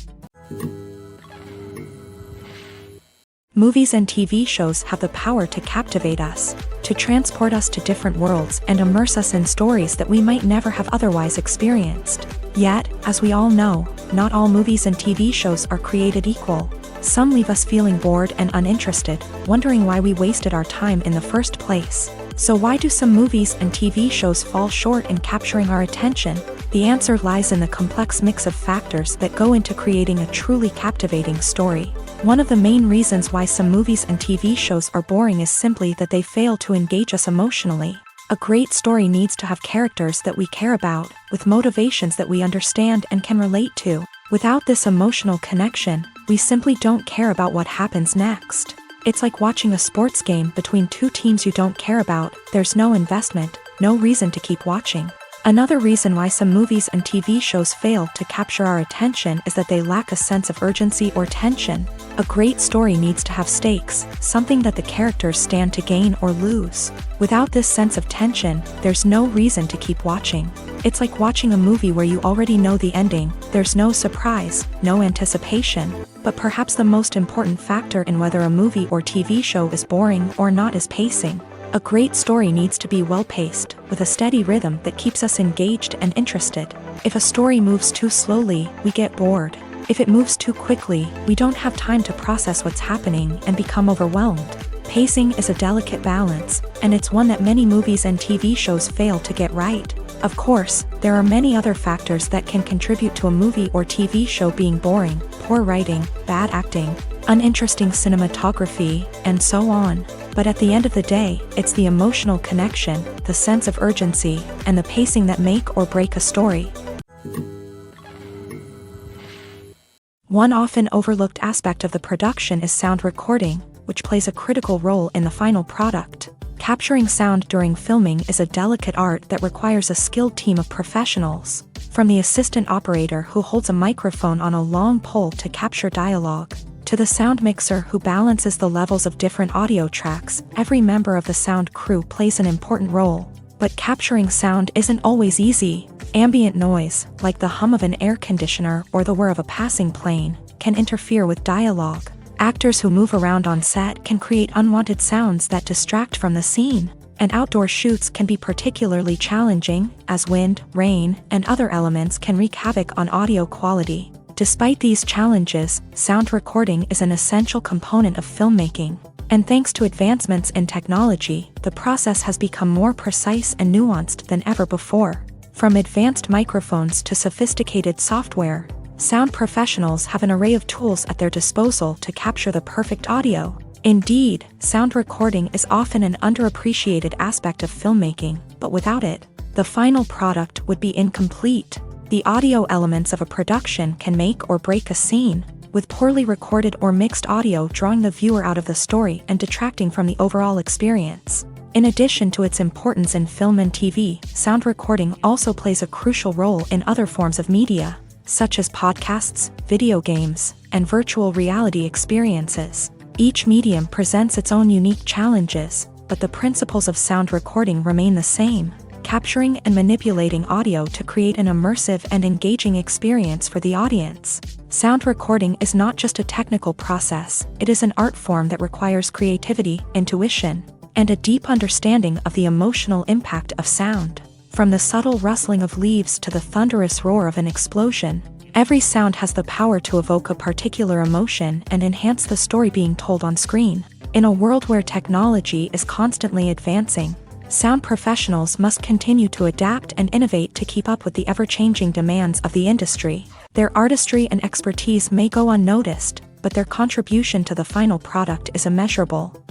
Movies and TV shows have the power to captivate us, to transport us to different worlds and immerse us in stories that we might never have otherwise experienced. Yet, as we all know, not all movies and TV shows are created equal. Some leave us feeling bored and uninterested, wondering why we wasted our time in the first place. So why do some movies and TV shows fall short in capturing our attention? The answer lies in the complex mix of factors that go into creating a truly captivating story. One of the main reasons why some movies and TV shows are boring is simply that they fail to engage us emotionally. A great story needs to have characters that we care about, with motivations that we understand and can relate to. Without this emotional connection, we simply don't care about what happens next. It's like watching a sports game between two teams you don't care about. There's no investment, no reason to keep watching. Another reason why some movies and TV shows fail to capture our attention is that they lack a sense of urgency or tension. A great story needs to have stakes, something that the characters stand to gain or lose. Without this sense of tension, there's no reason to keep watching. It's like watching a movie where you already know the ending, there's no surprise, no anticipation. But perhaps the most important factor in whether a movie or TV show is boring or not is pacing. A great story needs to be well-paced, with a steady rhythm that keeps us engaged and interested. If a story moves too slowly, we get bored. If it moves too quickly, we don't have time to process what's happening and become overwhelmed. Pacing is a delicate balance, and it's one that many movies and TV shows fail to get right. Of course, there are many other factors that can contribute to a movie or TV show being boring: poor writing, bad acting, uninteresting cinematography, and so on. But at the end of the day, it's the emotional connection, the sense of urgency, and the pacing that make or break a story. One often overlooked aspect of the production is sound recording, which plays a critical role in the final product. Capturing sound during filming is a delicate art that requires a skilled team of professionals. From the assistant operator who holds a microphone on a long pole to capture dialogue, to the sound mixer who balances the levels of different audio tracks, every member of the sound crew plays an important role. But capturing sound isn't always easy. Ambient noise, like the hum of an air conditioner or the whir of a passing plane, can interfere with dialogue. Actors who move around on set can create unwanted sounds that distract from the scene. And outdoor shoots can be particularly challenging, as wind, rain, and other elements can wreak havoc on audio quality. Despite these challenges, sound recording is an essential component of filmmaking. And thanks to advancements in technology, the process has become more precise and nuanced than ever before. From advanced microphones to sophisticated software, sound professionals have an array of tools at their disposal to capture the perfect audio. Indeed, sound recording is often an underappreciated aspect of filmmaking, but without it, the final product would be incomplete. The audio elements of a production can make or break a scene, with poorly recorded or mixed audio drawing the viewer out of the story and detracting from the overall experience. In addition to its importance in film and TV, sound recording also plays a crucial role in other forms of media, such as podcasts, video games, and virtual reality experiences. Each medium presents its own unique challenges, but the principles of sound recording remain the same: capturing and manipulating audio to create an immersive and engaging experience for the audience. Sound recording is not just a technical process, it is an art form that requires creativity, intuition, and a deep understanding of the emotional impact of sound. From the subtle rustling of leaves to the thunderous roar of an explosion, every sound has the power to evoke a particular emotion and enhance the story being told on screen. In a world where technology is constantly advancing, sound professionals must continue to adapt and innovate to keep up with the ever-changing demands of the industry. Their artistry and expertise may go unnoticed, but their contribution to the final product is immeasurable.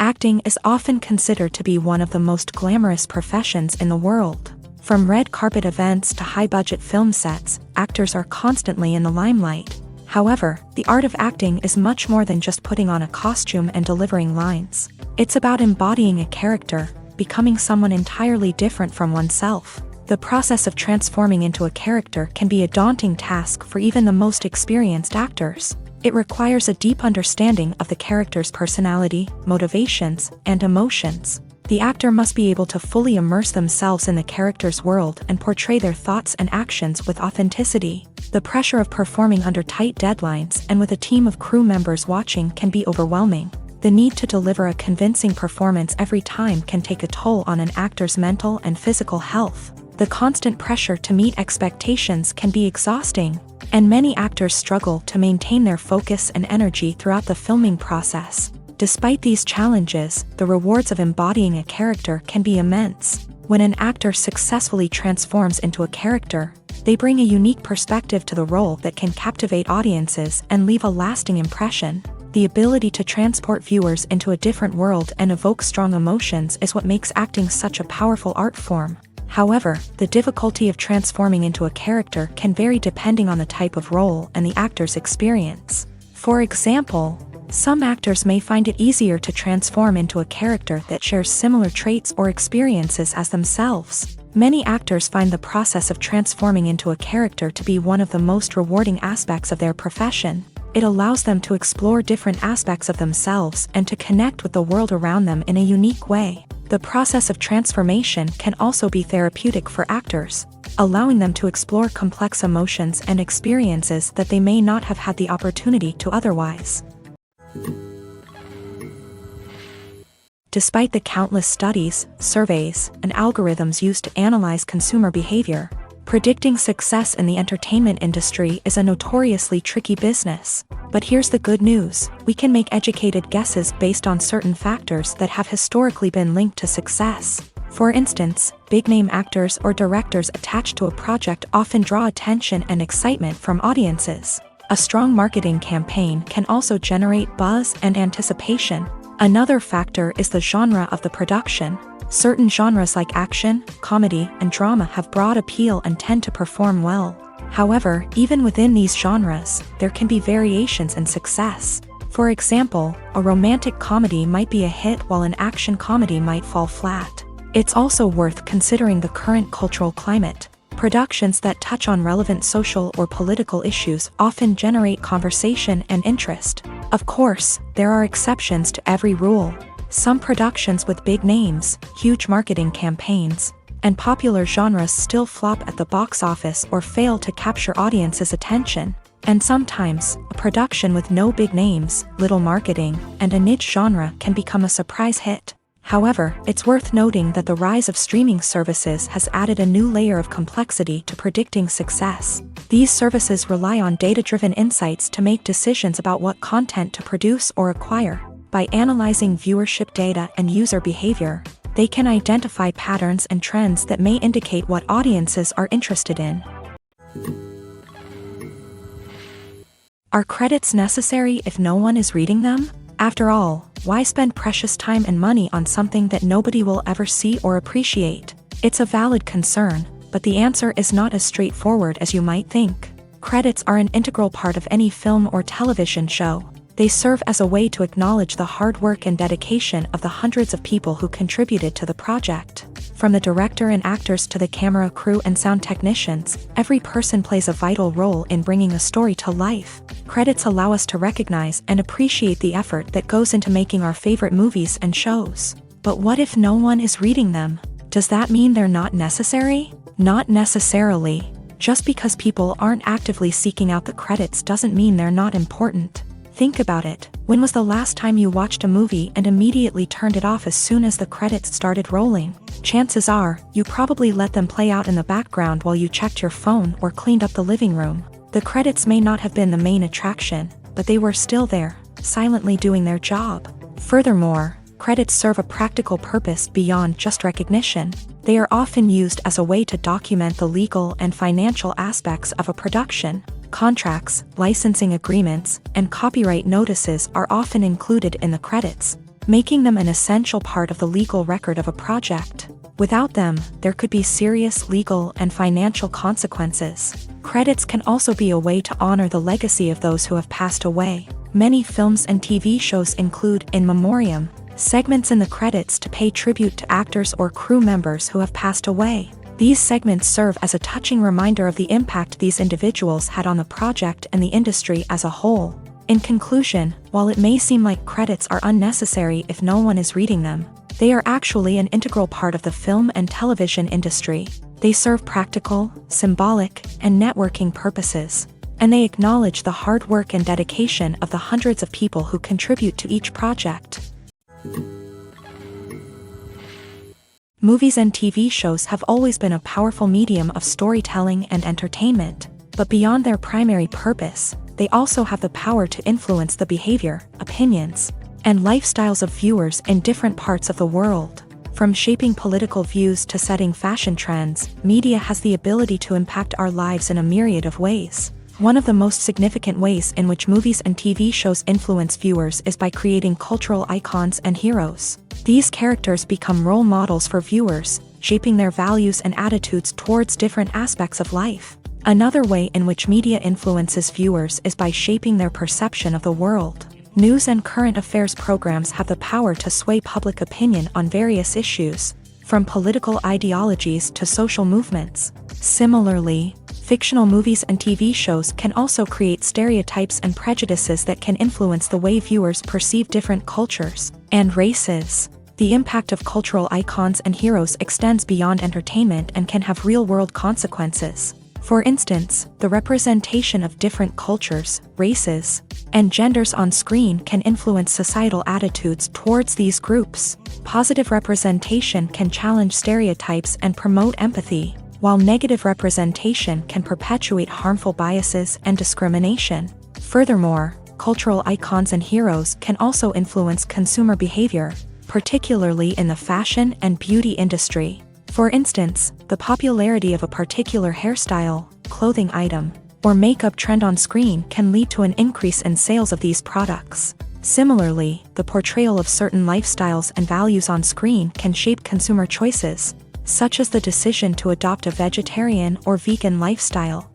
Acting is often considered to be one of the most glamorous professions in the world. From red carpet events to high-budget film sets, actors are constantly in the limelight. However, the art of acting is much more than just putting on a costume and delivering lines. It's about embodying a character, becoming someone entirely different from oneself. The process of transforming into a character can be a daunting task for even the most experienced actors. It requires a deep understanding of the character's personality, motivations, and emotions. The actor must be able to fully immerse themselves in the character's world and portray their thoughts and actions with authenticity. The pressure of performing under tight deadlines and with a team of crew members watching can be overwhelming. The need to deliver a convincing performance every time can take a toll on an actor's mental and physical health. The constant pressure to meet expectations can be exhausting, and many actors struggle to maintain their focus and energy throughout the filming process. Despite these challenges, the rewards of embodying a character can be immense. When an actor successfully transforms into a character, they bring a unique perspective to the role that can captivate audiences and leave a lasting impression. The ability to transport viewers into a different world and evoke strong emotions is what makes acting such a powerful art form. However, the difficulty of transforming into a character can vary depending on the type of role and the actor's experience. For example, some actors may find it easier to transform into a character that shares similar traits or experiences as themselves. Many actors find the process of transforming into a character to be one of the most rewarding aspects of their profession. It allows them to explore different aspects of themselves and to connect with the world around them in a unique way. The process of transformation can also be therapeutic for actors, allowing them to explore complex emotions and experiences that they may not have had the opportunity to otherwise. Despite the countless studies, surveys, and algorithms used to analyze consumer behavior, predicting success in the entertainment industry is a notoriously tricky business. But here's the good news: we can make educated guesses based on certain factors that have historically been linked to success. For instance, big-name actors or directors attached to a project often draw attention and excitement from audiences. A strong marketing campaign can also generate buzz and anticipation. Another factor is the genre of the production. Certain genres like action, comedy, and drama have broad appeal and tend to perform well. However, even within these genres, there can be variations in success. For example, a romantic comedy might be a hit while an action comedy might fall flat. It's also worth considering the current cultural climate. Productions that touch on relevant social or political issues often generate conversation and interest. Of course, there are exceptions to every rule. Some productions with big names, huge marketing campaigns, and popular genres still flop at the box office or fail to capture audiences' attention. And sometimes, a production with no big names, little marketing, and a niche genre can become a surprise hit. However, it's worth noting that the rise of streaming services has added a new layer of complexity to predicting success. These services rely on data-driven insights to make decisions about what content to produce or acquire. By analyzing viewership data and user behavior, they can identify patterns and trends that may indicate what audiences are interested in. Are credits necessary if no one is reading them? After all, why spend precious time and money on something that nobody will ever see or appreciate? It's a valid concern, but the answer is not as straightforward as you might think. Credits are an integral part of any film or television show. They serve as a way to acknowledge the hard work and dedication of the hundreds of people who contributed to the project. From the director and actors to the camera crew and sound technicians, every person plays a vital role in bringing a story to life. Credits allow us to recognize and appreciate the effort that goes into making our favorite movies and shows. But what if no one is reading them? Does that mean they're not necessary? Not necessarily. Just because people aren't actively seeking out the credits doesn't mean they're not important. Think about it. When was the last time you watched a movie and immediately turned it off as soon as the credits started rolling? Chances are, you probably let them play out in the background while you checked your phone or cleaned up the living room. The credits may not have been the main attraction, but they were still there, silently doing their job. Furthermore, credits serve a practical purpose beyond just recognition. They are often used as a way to document the legal and financial aspects of a production. Contracts, licensing agreements, and copyright notices are often included in the credits, making them an essential part of the legal record of a project. Without them, there could be serious legal and financial consequences. Credits can also be a way to honor the legacy of those who have passed away. Many films and TV shows include in memoriam segments in the credits to pay tribute to actors or crew members who have passed away. These segments serve as a touching reminder of the impact these individuals had on the project and the industry as a whole. In conclusion, while it may seem like credits are unnecessary if no one is reading them, they are actually an integral part of the film and television industry. They serve practical, symbolic, and networking purposes, and they acknowledge the hard work and dedication of the hundreds of people who contribute to each project. Movies and TV shows have always been a powerful medium of storytelling and entertainment, but beyond their primary purpose, they also have the power to influence the behavior, opinions, and lifestyles of viewers in different parts of the world. From shaping political views to setting fashion trends, media has the ability to impact our lives in a myriad of ways. One of the most significant ways in which movies and TV shows influence viewers is by creating cultural icons and heroes. These characters become role models for viewers, shaping their values and attitudes towards different aspects of life. Another way in which media influences viewers is by shaping their perception of the world. News and current affairs programs have the power to sway public opinion on various issues. from political ideologies to social movements. Similarly, fictional movies and TV shows can also create stereotypes and prejudices that can influence the way viewers perceive different cultures and races. The impact of cultural icons and heroes extends beyond entertainment and can have real-world consequences. For instance, the representation of different cultures, races, and genders on screen can influence societal attitudes towards these groups. Positive representation can challenge stereotypes and promote empathy, while negative representation can perpetuate harmful biases and discrimination. Furthermore, cultural icons and heroes can also influence consumer behavior, particularly in the fashion and beauty industry. For instance, the popularity of a particular hairstyle, clothing item, or makeup trend on screen can lead to an increase in sales of these products. Similarly, the portrayal of certain lifestyles and values on screen can shape consumer choices, such as the decision to adopt a vegetarian or vegan lifestyle.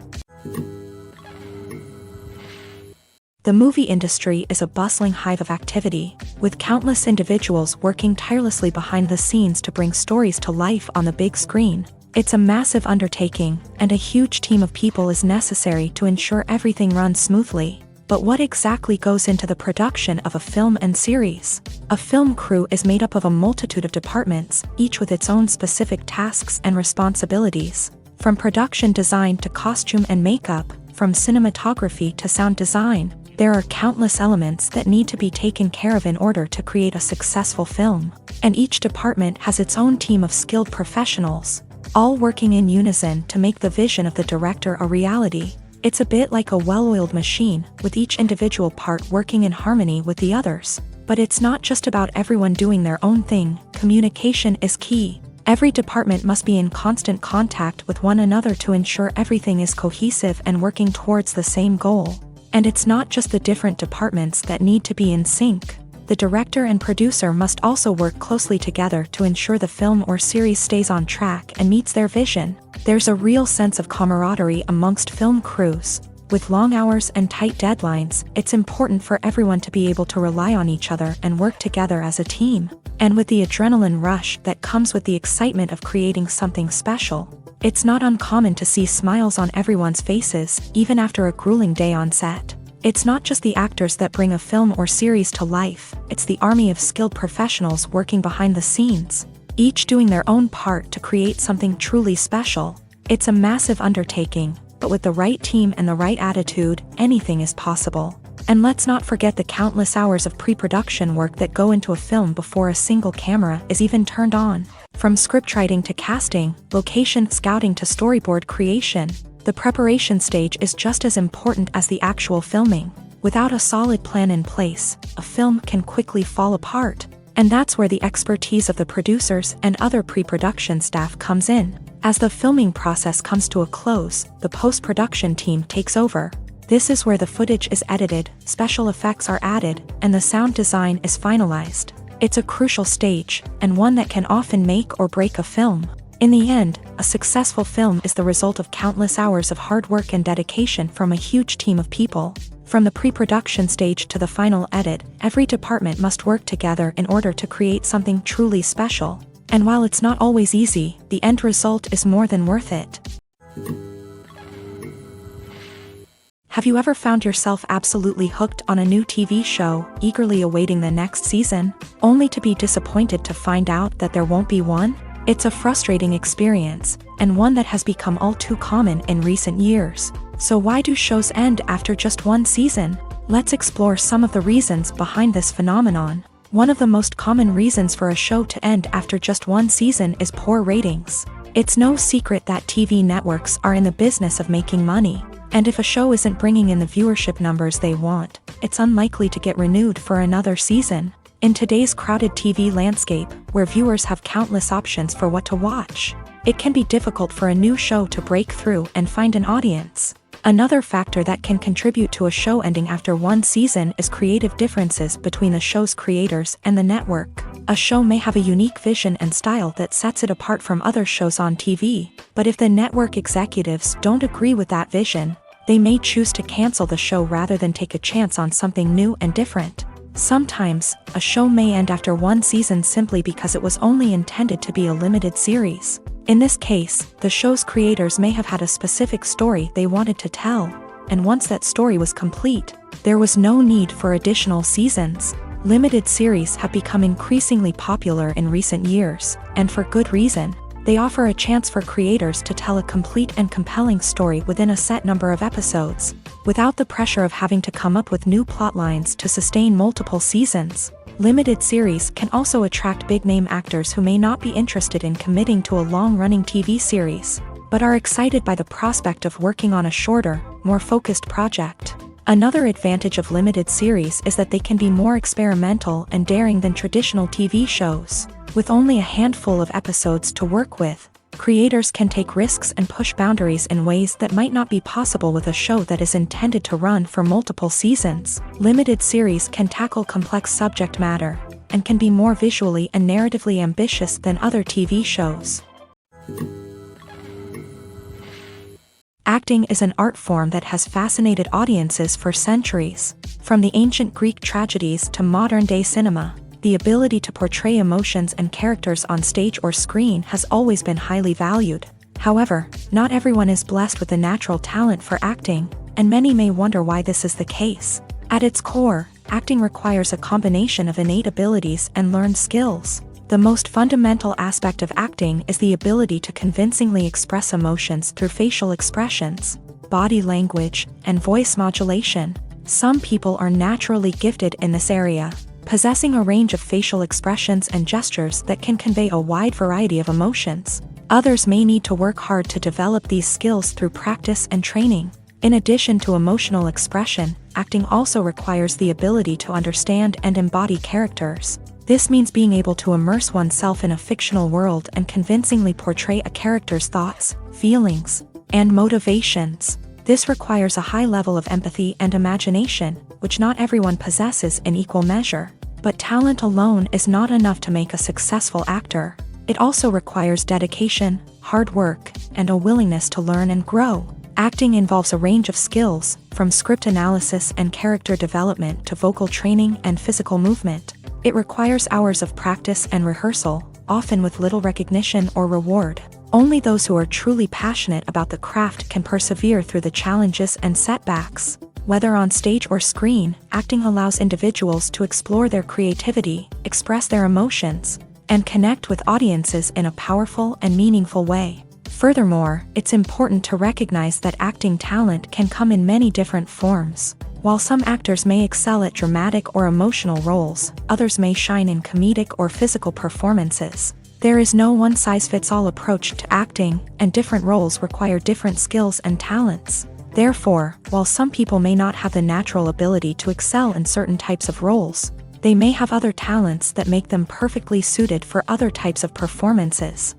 The movie industry is a bustling hive of activity, with countless individuals working tirelessly behind the scenes to bring stories to life on the big screen. It's a massive undertaking, and a huge team of people is necessary to ensure everything runs smoothly. But what exactly goes into the production of a film and series? A film crew is made up of a multitude of departments, each with its own specific tasks and responsibilities. From production design to costume and makeup, from cinematography to sound design, there are countless elements that need to be taken care of in order to create a successful film. And each department has its own team of skilled professionals, all working in unison to make the vision of the director a reality. It's a bit like a well-oiled machine, with each individual part working in harmony with the others. But it's not just about everyone doing their own thing. Communication is key. Every department must be in constant contact with one another to ensure everything is cohesive and working towards the same goal. And it's not just the different departments that need to be in sync. The director and producer must also work closely together to ensure the film or series stays on track and meets their vision. There's a real sense of camaraderie amongst film crews. With long hours and tight deadlines, it's important for everyone to be able to rely on each other and work together as a team. And with the adrenaline rush that comes with the excitement of creating something special, it's not uncommon to see smiles on everyone's faces, even after a grueling day on set. It's not just the actors that bring a film or series to life, it's the army of skilled professionals working behind the scenes, each doing their own part to create something truly special. It's a massive undertaking, but with the right team and the right attitude, anything is possible. And let's not forget the countless hours of pre-production work that go into a film before a single camera is even turned on. From scriptwriting to casting, location scouting to storyboard creation, the preparation stage is just as important as the actual filming. Without a solid plan in place, a film can quickly fall apart. And that's where the expertise of the producers and other pre-production staff comes in. As the filming process comes to a close, the post-production team takes over. This is where the footage is edited, special effects are added, and the sound design is finalized. It's a crucial stage, and one that can often make or break a film. In the end, a successful film is the result of countless hours of hard work and dedication from a huge team of people. From the pre-production stage to the final edit, every department must work together in order to create something truly special. And while it's not always easy, the end result is more than worth it. Have you ever found yourself absolutely hooked on a new TV show, eagerly awaiting the next season, only to be disappointed to find out that there won't be one? It's a frustrating experience, and one that has become all too common in recent years. So why do shows end after just one season? Let's explore some of the reasons behind this phenomenon. One of the most common reasons for a show to end after just one season is poor ratings. It's no secret that TV networks are in the business of making money. And if a show isn't bringing in the viewership numbers they want, it's unlikely to get renewed for another season. In today's crowded TV landscape, where viewers have countless options for what to watch, it can be difficult for a new show to break through and find an audience. Another factor that can contribute to a show ending after one season is creative differences between the show's creators and the network. A show may have a unique vision and style that sets it apart from other shows on TV, but if the network executives don't agree with that vision, they may choose to cancel the show rather than take a chance on something new and different. Sometimes, a show may end after one season simply because it was only intended to be a limited series. In this case, the show's creators may have had a specific story they wanted to tell, and once that story was complete, there was no need for additional seasons. Limited series have become increasingly popular in recent years, and for good reason. They offer a chance for creators to tell a complete and compelling story within a set number of episodes, without the pressure of having to come up with new plotlines to sustain multiple seasons. Limited series can also attract big-name actors who may not be interested in committing to a long-running TV series, but are excited by the prospect of working on a shorter, more focused project. Another advantage of limited series is that they can be more experimental and daring than traditional TV shows. With only a handful of episodes to work with, creators can take risks and push boundaries in ways that might not be possible with a show that is intended to run for multiple seasons. Limited series can tackle complex subject matter, and can be more visually and narratively ambitious than other TV shows. Acting is an art form that has fascinated audiences for centuries. From the ancient Greek tragedies to modern-day cinema, the ability to portray emotions and characters on stage or screen has always been highly valued. However, not everyone is blessed with a natural talent for acting, and many may wonder why this is the case. At its core, acting requires a combination of innate abilities and learned skills. The most fundamental aspect of acting is the ability to convincingly express emotions through facial expressions, body language, and voice modulation. Some people are naturally gifted in this area, possessing a range of facial expressions and gestures that can convey a wide variety of emotions. Others may need to work hard to develop these skills through practice and training. In addition to emotional expression, acting also requires the ability to understand and embody characters. This means being able to immerse oneself in a fictional world and convincingly portray a character's thoughts, feelings, and motivations. This requires a high level of empathy and imagination, which not everyone possesses in equal measure. But talent alone is not enough to make a successful actor. It also requires dedication, hard work, and a willingness to learn and grow. Acting involves a range of skills, from script analysis and character development to vocal training and physical movement. It requires hours of practice and rehearsal, often with little recognition or reward. Only those who are truly passionate about the craft can persevere through the challenges and setbacks. Whether on stage or screen, acting allows individuals to explore their creativity, express their emotions, and connect with audiences in a powerful and meaningful way. Furthermore, it's important to recognize that acting talent can come in many different forms. While some actors may excel at dramatic or emotional roles, others may shine in comedic or physical performances. There is no one-size-fits-all approach to acting, and different roles require different skills and talents. Therefore, while some people may not have the natural ability to excel in certain types of roles, they may have other talents that make them perfectly suited for other types of performances.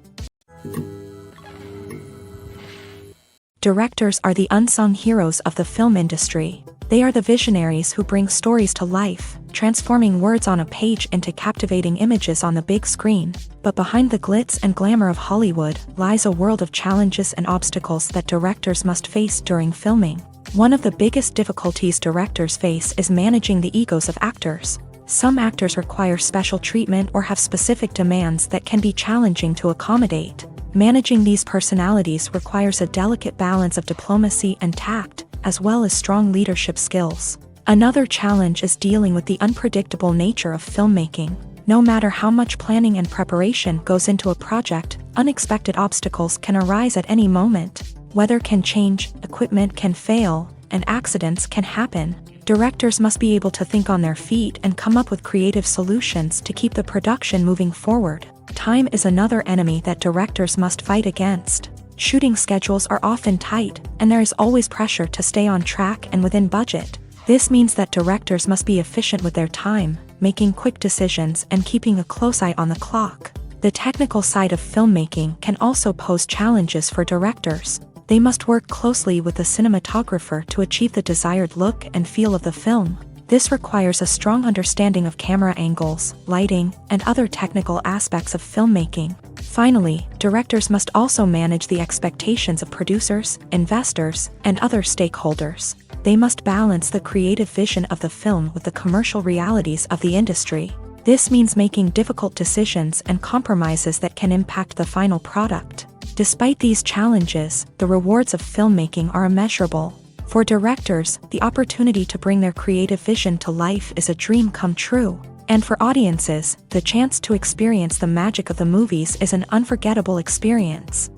Directors are the unsung heroes of the film industry. They are the visionaries who bring stories to life, transforming words on a page into captivating images on the big screen. But behind the glitz and glamour of Hollywood lies a world of challenges and obstacles that directors must face during filming. One of the biggest difficulties directors face is managing the egos of actors. Some actors require special treatment or have specific demands that can be challenging to accommodate. Managing these personalities requires a delicate balance of diplomacy and tact, as well as strong leadership skills. Another challenge is dealing with the unpredictable nature of filmmaking. No matter how much planning and preparation goes into a project, unexpected obstacles can arise at any moment. Weather can change, equipment can fail, and accidents can happen. Directors must be able to think on their feet and come up with creative solutions to keep the production moving forward. Time is another enemy that directors must fight against. Shooting schedules are often tight, and there is always pressure to stay on track and within budget. This means that directors must be efficient with their time, making quick decisions and keeping a close eye on the clock. The technical side of filmmaking can also pose challenges for directors. They must work closely with the cinematographer to achieve the desired look and feel of the film. This requires a strong understanding of camera angles, lighting, and other technical aspects of filmmaking. Finally, directors must also manage the expectations of producers, investors, and other stakeholders. they must balance the creative vision of the film with the commercial realities of the industry. This means making difficult decisions and compromises that can impact the final product. Despite these challenges, the rewards of filmmaking are immeasurable. For directors, the opportunity to bring their creative vision to life is a dream come true. And for audiences, the chance to experience the magic of the movies is an unforgettable experience.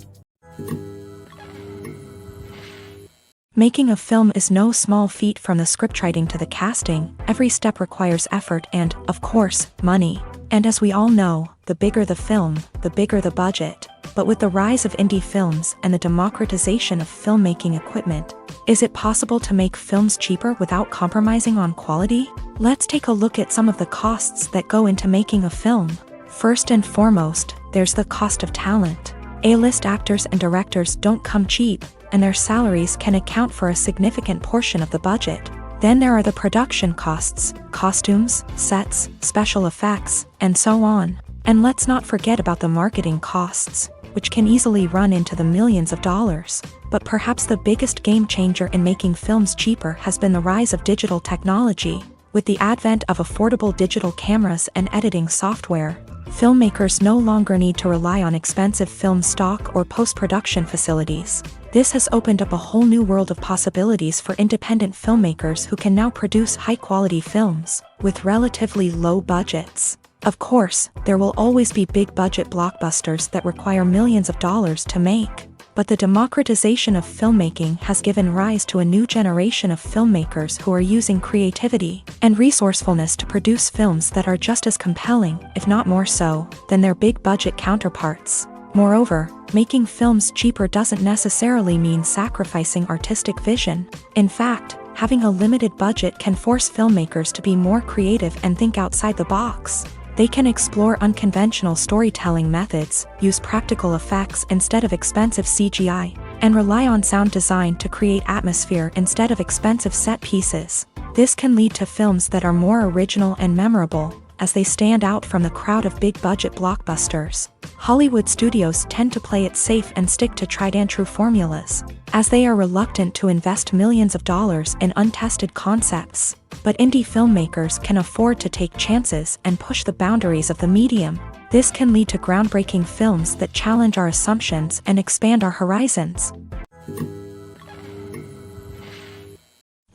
Making a film is no small feat. From the scriptwriting to the casting, every step requires effort and, of course, money. And as we all know, the bigger the film, the bigger the budget. But with the rise of indie films and the democratization of filmmaking equipment, is it possible to make films cheaper without compromising on quality? Let's take a look at some of the costs that go into making a film. First and foremost, there's the cost of talent. A-list actors and directors don't come cheap, and their salaries can account for a significant portion of the budget. Then there are the production costs, costumes, sets, special effects, and so on. And let's not forget about the marketing costs, which can easily run into the millions of dollars. But perhaps the biggest game changer in making films cheaper has been the rise of digital technology. With the advent of affordable digital cameras and editing software, filmmakers no longer need to rely on expensive film stock or post-production facilities. This has opened up a whole new world of possibilities for independent filmmakers who can now produce high-quality films with relatively low budgets. Of course, there will always be big-budget blockbusters that require millions of dollars to make. But the democratization of filmmaking has given rise to a new generation of filmmakers who are using creativity and resourcefulness to produce films that are just as compelling, if not more so, than their big-budget counterparts. Moreover, making films cheaper doesn't necessarily mean sacrificing artistic vision. In fact, having a limited budget can force filmmakers to be more creative and think outside the box. They can explore unconventional storytelling methods, use practical effects instead of expensive CGI, and rely on sound design to create atmosphere instead of expensive set pieces. This can lead to films that are more original and memorable, as they stand out from the crowd of big-budget blockbusters. Hollywood studios tend to play it safe and stick to tried-and-true formulas, as they are reluctant to invest millions of dollars in untested concepts. But indie filmmakers can afford to take chances and push the boundaries of the medium. This can lead to groundbreaking films that challenge our assumptions and expand our horizons.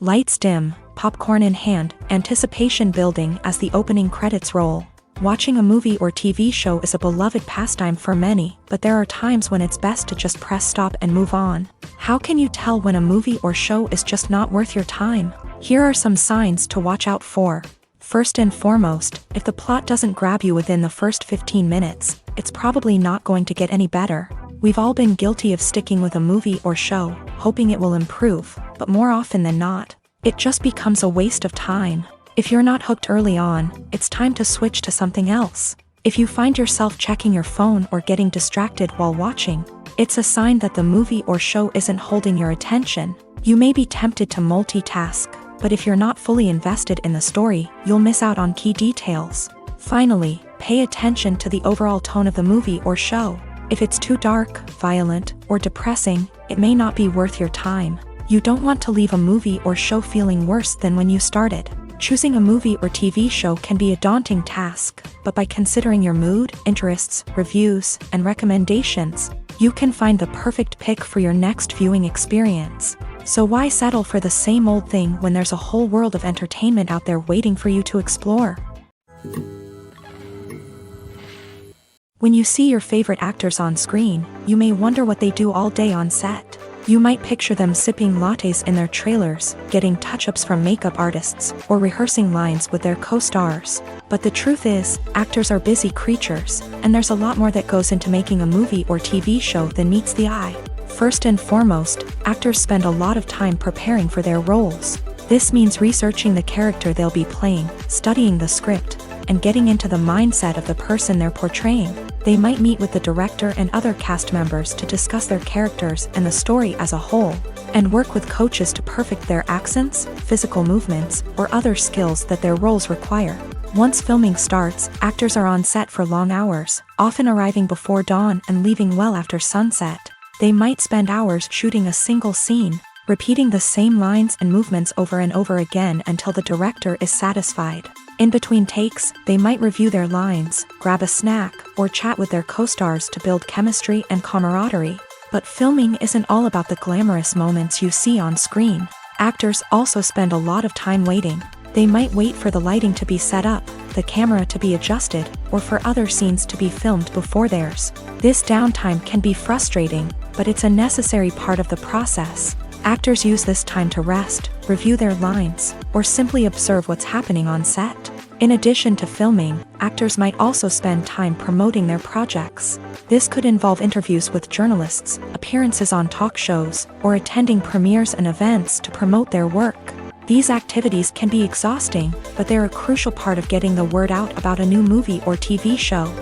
Lights dim, popcorn in hand, anticipation building as the opening credits roll. Watching a movie or TV show is a beloved pastime for many, but there are times when it's best to just press stop and move on. How can you tell when a movie or show is just not worth your time? Here are some signs to watch out for. First and foremost, if the plot doesn't grab you within the first 15 minutes, it's probably not going to get any better. We've all been guilty of sticking with a movie or show, hoping it will improve, but more often than not, it just becomes a waste of time. If you're not hooked early on, it's time to switch to something else. If you find yourself checking your phone or getting distracted while watching, it's a sign that the movie or show isn't holding your attention. You may be tempted to multitask, but if you're not fully invested in the story, you'll miss out on key details. Finally, pay attention to the overall tone of the movie or show. If it's too dark, violent, or depressing, it may not be worth your time. You don't want to leave a movie or show feeling worse than when you started. Choosing a movie or TV show can be a daunting task, but by considering your mood, interests, reviews, and recommendations, you can find the perfect pick for your next viewing experience. So why settle for the same old thing when there's a whole world of entertainment out there waiting for you to explore? When you see your favorite actors on screen, you may wonder what they do all day on set. You might picture them sipping lattes in their trailers, getting touch-ups from makeup artists, or rehearsing lines with their co-stars. But the truth is, actors are busy creatures, and there's a lot more that goes into making a movie or TV show than meets the eye. First and foremost, actors spend a lot of time preparing for their roles. This means researching the character they'll be playing, studying the script, and getting into the mindset of the person they're portraying. They might meet with the director and other cast members to discuss their characters and the story as a whole, and work with coaches to perfect their accents, physical movements, or other skills that their roles require. Once filming starts, actors are on set for long hours, often arriving before dawn and leaving well after sunset. They might spend hours shooting a single scene, repeating the same lines and movements over and over again until the director is satisfied. In between takes, they might review their lines, grab a snack, or chat with their co-stars to build chemistry and camaraderie. But filming isn't all about the glamorous moments you see on screen. Actors also spend a lot of time waiting. They might wait for the lighting to be set up, the camera to be adjusted, or for other scenes to be filmed before theirs. This downtime can be frustrating, but it's a necessary part of the process. Actors use this time to rest, review their lines, or simply observe what's happening on set. In addition to filming, actors might also spend time promoting their projects. This could involve interviews with journalists, appearances on talk shows, or attending premieres and events to promote their work. These activities can be exhausting, but they're a crucial part of getting the word out about a new movie or TV show.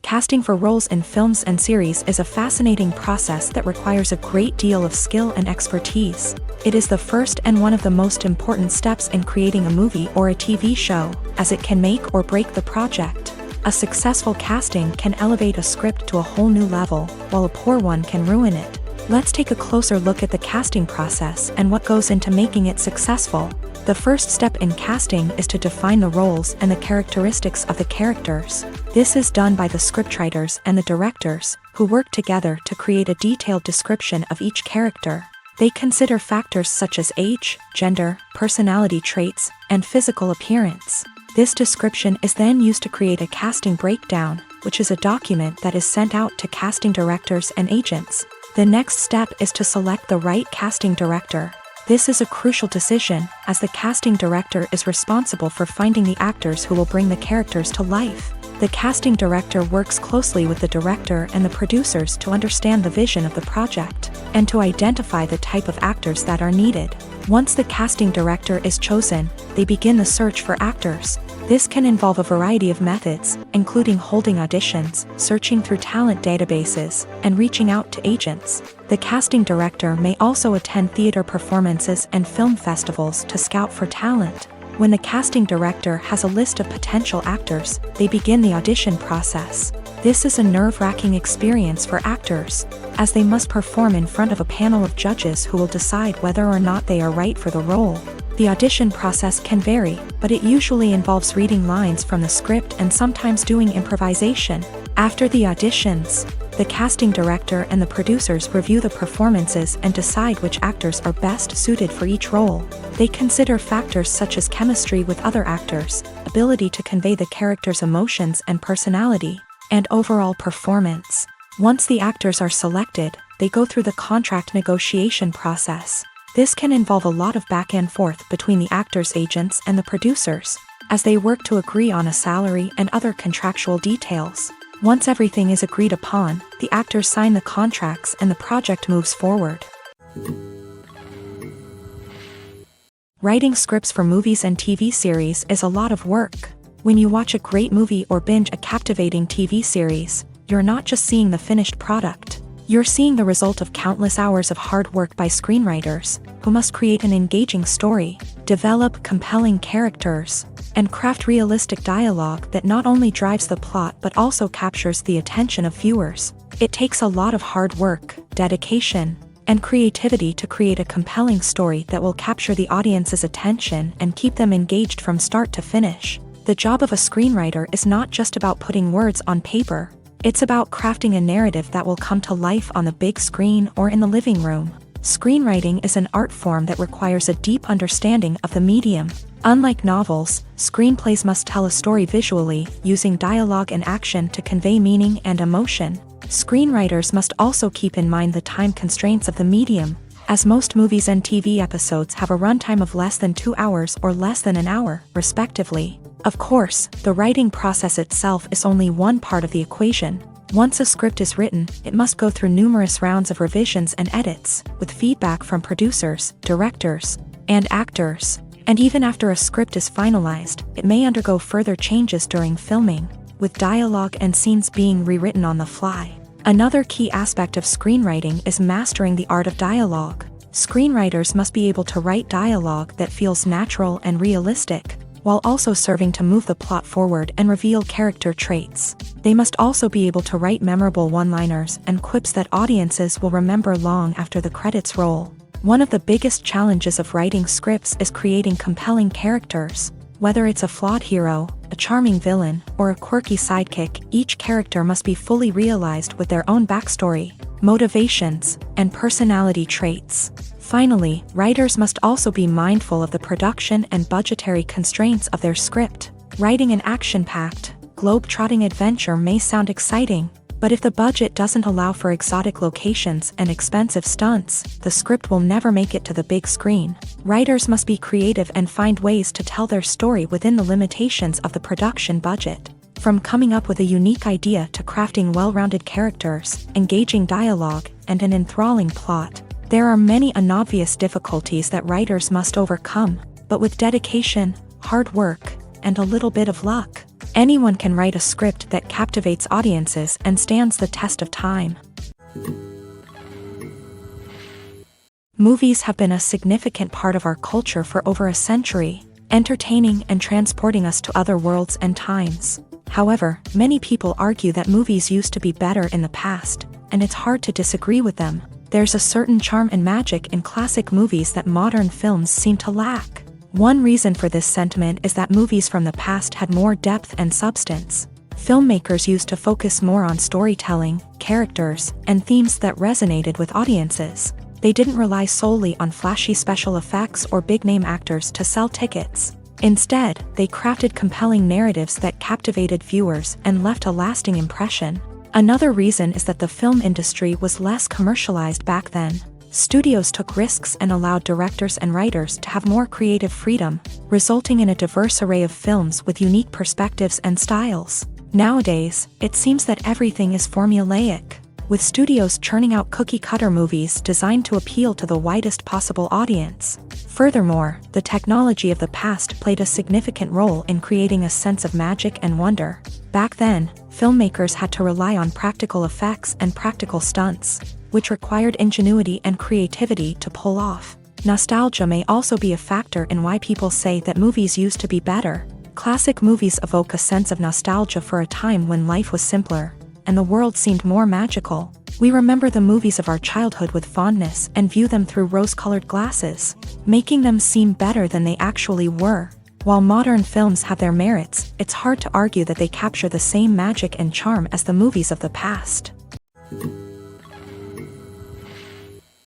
Casting for roles in films and series is a fascinating process that requires a great deal of skill and expertise. It is the first and one of the most important steps in creating a movie or a TV show, as it can make or break the project. A successful casting can elevate a script to a whole new level, while a poor one can ruin it. Let's take a closer look at the casting process and what goes into making it successful. The first step in casting is to define the roles and the characteristics of the characters. This is done by the scriptwriters and the directors, who work together to create a detailed description of each character. They consider factors such as age, gender, personality traits, and physical appearance. This description is then used to create a casting breakdown, which is a document that is sent out to casting directors and agents. The next step is to select the right casting director. This is a crucial decision, as the casting director is responsible for finding the actors who will bring the characters to life. The casting director works closely with the director and the producers to understand the vision of the project, and to identify the type of actors that are needed. Once the casting director is chosen, they begin the search for actors. This can involve a variety of methods, including holding auditions, searching through talent databases, and reaching out to agents. The casting director may also attend theater performances and film festivals to scout for talent. When the casting director has a list of potential actors, they begin the audition process. This is a nerve-wracking experience for actors, as they must perform in front of a panel of judges who will decide whether or not they are right for the role. The audition process can vary, but it usually involves reading lines from the script and sometimes doing improvisation. After the auditions, the casting director and the producers review the performances and decide which actors are best suited for each role. They consider factors such as chemistry with other actors, ability to convey the character's emotions and personality, and overall performance. Once the actors are selected, they go through the contract negotiation process. This can involve a lot of back and forth between the actors' agents and the producers, as they work to agree on a salary and other contractual details. Once everything is agreed upon, the actors sign the contracts and the project moves forward. Writing scripts for movies and TV series is a lot of work. When you watch a great movie or binge a captivating TV series, you're not just seeing the finished product. You're seeing the result of countless hours of hard work by screenwriters, who must create an engaging story, develop compelling characters, and craft realistic dialogue that not only drives the plot but also captures the attention of viewers. It takes a lot of hard work, dedication, and creativity to create a compelling story that will capture the audience's attention and keep them engaged from start to finish. The job of a screenwriter is not just about putting words on paper. It's about crafting a narrative that will come to life on the big screen or in the living room. Screenwriting is an art form that requires a deep understanding of the medium. Unlike novels, screenplays must tell a story visually, using dialogue and action to convey meaning and emotion. Screenwriters must also keep in mind the time constraints of the medium, as most movies and TV episodes have a runtime of less than 2 hours or less than an hour, respectively. Of course, the writing process itself is only one part of the equation. Once a script is written, it must go through numerous rounds of revisions and edits, with feedback from producers, directors, and actors. And even after a script is finalized, it may undergo further changes during filming, with dialogue and scenes being rewritten on the fly. Another key aspect of screenwriting is mastering the art of dialogue. Screenwriters must be able to write dialogue that feels natural and realistic. while also serving to move the plot forward and reveal character traits. They must also be able to write memorable one-liners and quips that audiences will remember long after the credits roll. One of the biggest challenges of writing scripts is creating compelling characters. Whether it's a flawed hero, a charming villain, or a quirky sidekick, each character must be fully realized with their own backstory, motivations, and personality traits. Finally, writers must also be mindful of the production and budgetary constraints of their script. Writing an action-packed, globe-trotting adventure may sound exciting, but if the budget doesn't allow for exotic locations and expensive stunts, the script will never make it to the big screen. Writers must be creative and find ways to tell their story within the limitations of the production budget. From coming up with a unique idea to crafting well-rounded characters, engaging dialogue, and an enthralling plot, there are many unobvious difficulties that writers must overcome, but with dedication, hard work, and a little bit of luck, anyone can write a script that captivates audiences and stands the test of time. Movies have been a significant part of our culture for over a century, entertaining and transporting us to other worlds and times. However, many people argue that movies used to be better in the past, and it's hard to disagree with them. There's a certain charm and magic in classic movies that modern films seem to lack. One reason for this sentiment is that movies from the past had more depth and substance. Filmmakers used to focus more on storytelling, characters, and themes that resonated with audiences. They didn't rely solely on flashy special effects or big-name actors to sell tickets. Instead, they crafted compelling narratives that captivated viewers and left a lasting impression. Another reason is that the film industry was less commercialized back then. Studios took risks and allowed directors and writers to have more creative freedom, resulting in a diverse array of films with unique perspectives and styles. Nowadays, it seems that everything is formulaic, with studios churning out cookie-cutter movies designed to appeal to the widest possible audience. Furthermore, the technology of the past played a significant role in creating a sense of magic and wonder. Back then, filmmakers had to rely on practical effects and practical stunts, which required ingenuity and creativity to pull off. Nostalgia may also be a factor in why people say that movies used to be better. Classic movies evoke a sense of nostalgia for a time when life was simpler, and the world seemed more magical. We remember the movies of our childhood with fondness and view them through rose-colored glasses, making them seem better than they actually were. While modern films have their merits, it's hard to argue that they capture the same magic and charm as the movies of the past.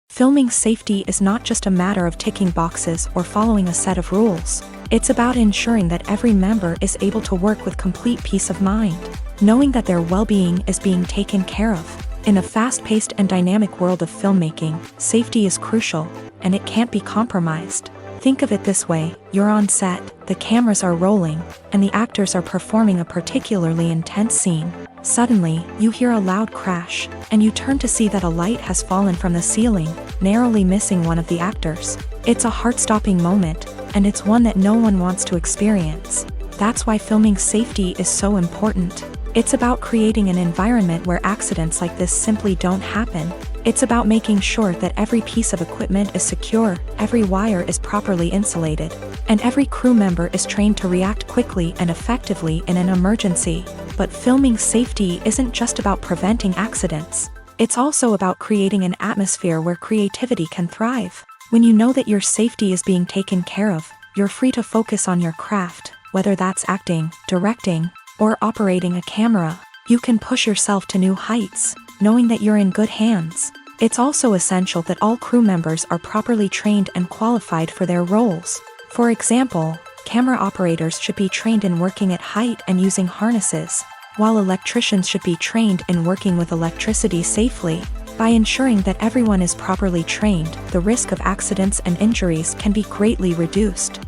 Filming safety is not just a matter of ticking boxes or following a set of rules. It's about ensuring that every member is able to work with complete peace of mind, knowing that their well-being is being taken care of. In a fast-paced and dynamic world of filmmaking, safety is crucial, and it can't be compromised. Think of it this way: you're on set, the cameras are rolling, and the actors are performing a particularly intense scene. Suddenly, you hear a loud crash, and you turn to see that a light has fallen from the ceiling, narrowly missing one of the actors. It's a heart-stopping moment, and it's one that no one wants to experience. That's why filming safety is so important. It's about creating an environment where accidents like this simply don't happen. It's about making sure that every piece of equipment is secure, every wire is properly insulated, and every crew member is trained to react quickly and effectively in an emergency. But filming safety isn't just about preventing accidents. It's also about creating an atmosphere where creativity can thrive. When you know that your safety is being taken care of, you're free to focus on your craft, whether that's acting, directing, or operating a camera. You can push yourself to new heights, knowing that you're in good hands. It's also essential that all crew members are properly trained and qualified for their roles. For example, camera operators should be trained in working at height and using harnesses, while electricians should be trained in working with electricity safely. By ensuring that everyone is properly trained, the risk of accidents and injuries can be greatly reduced.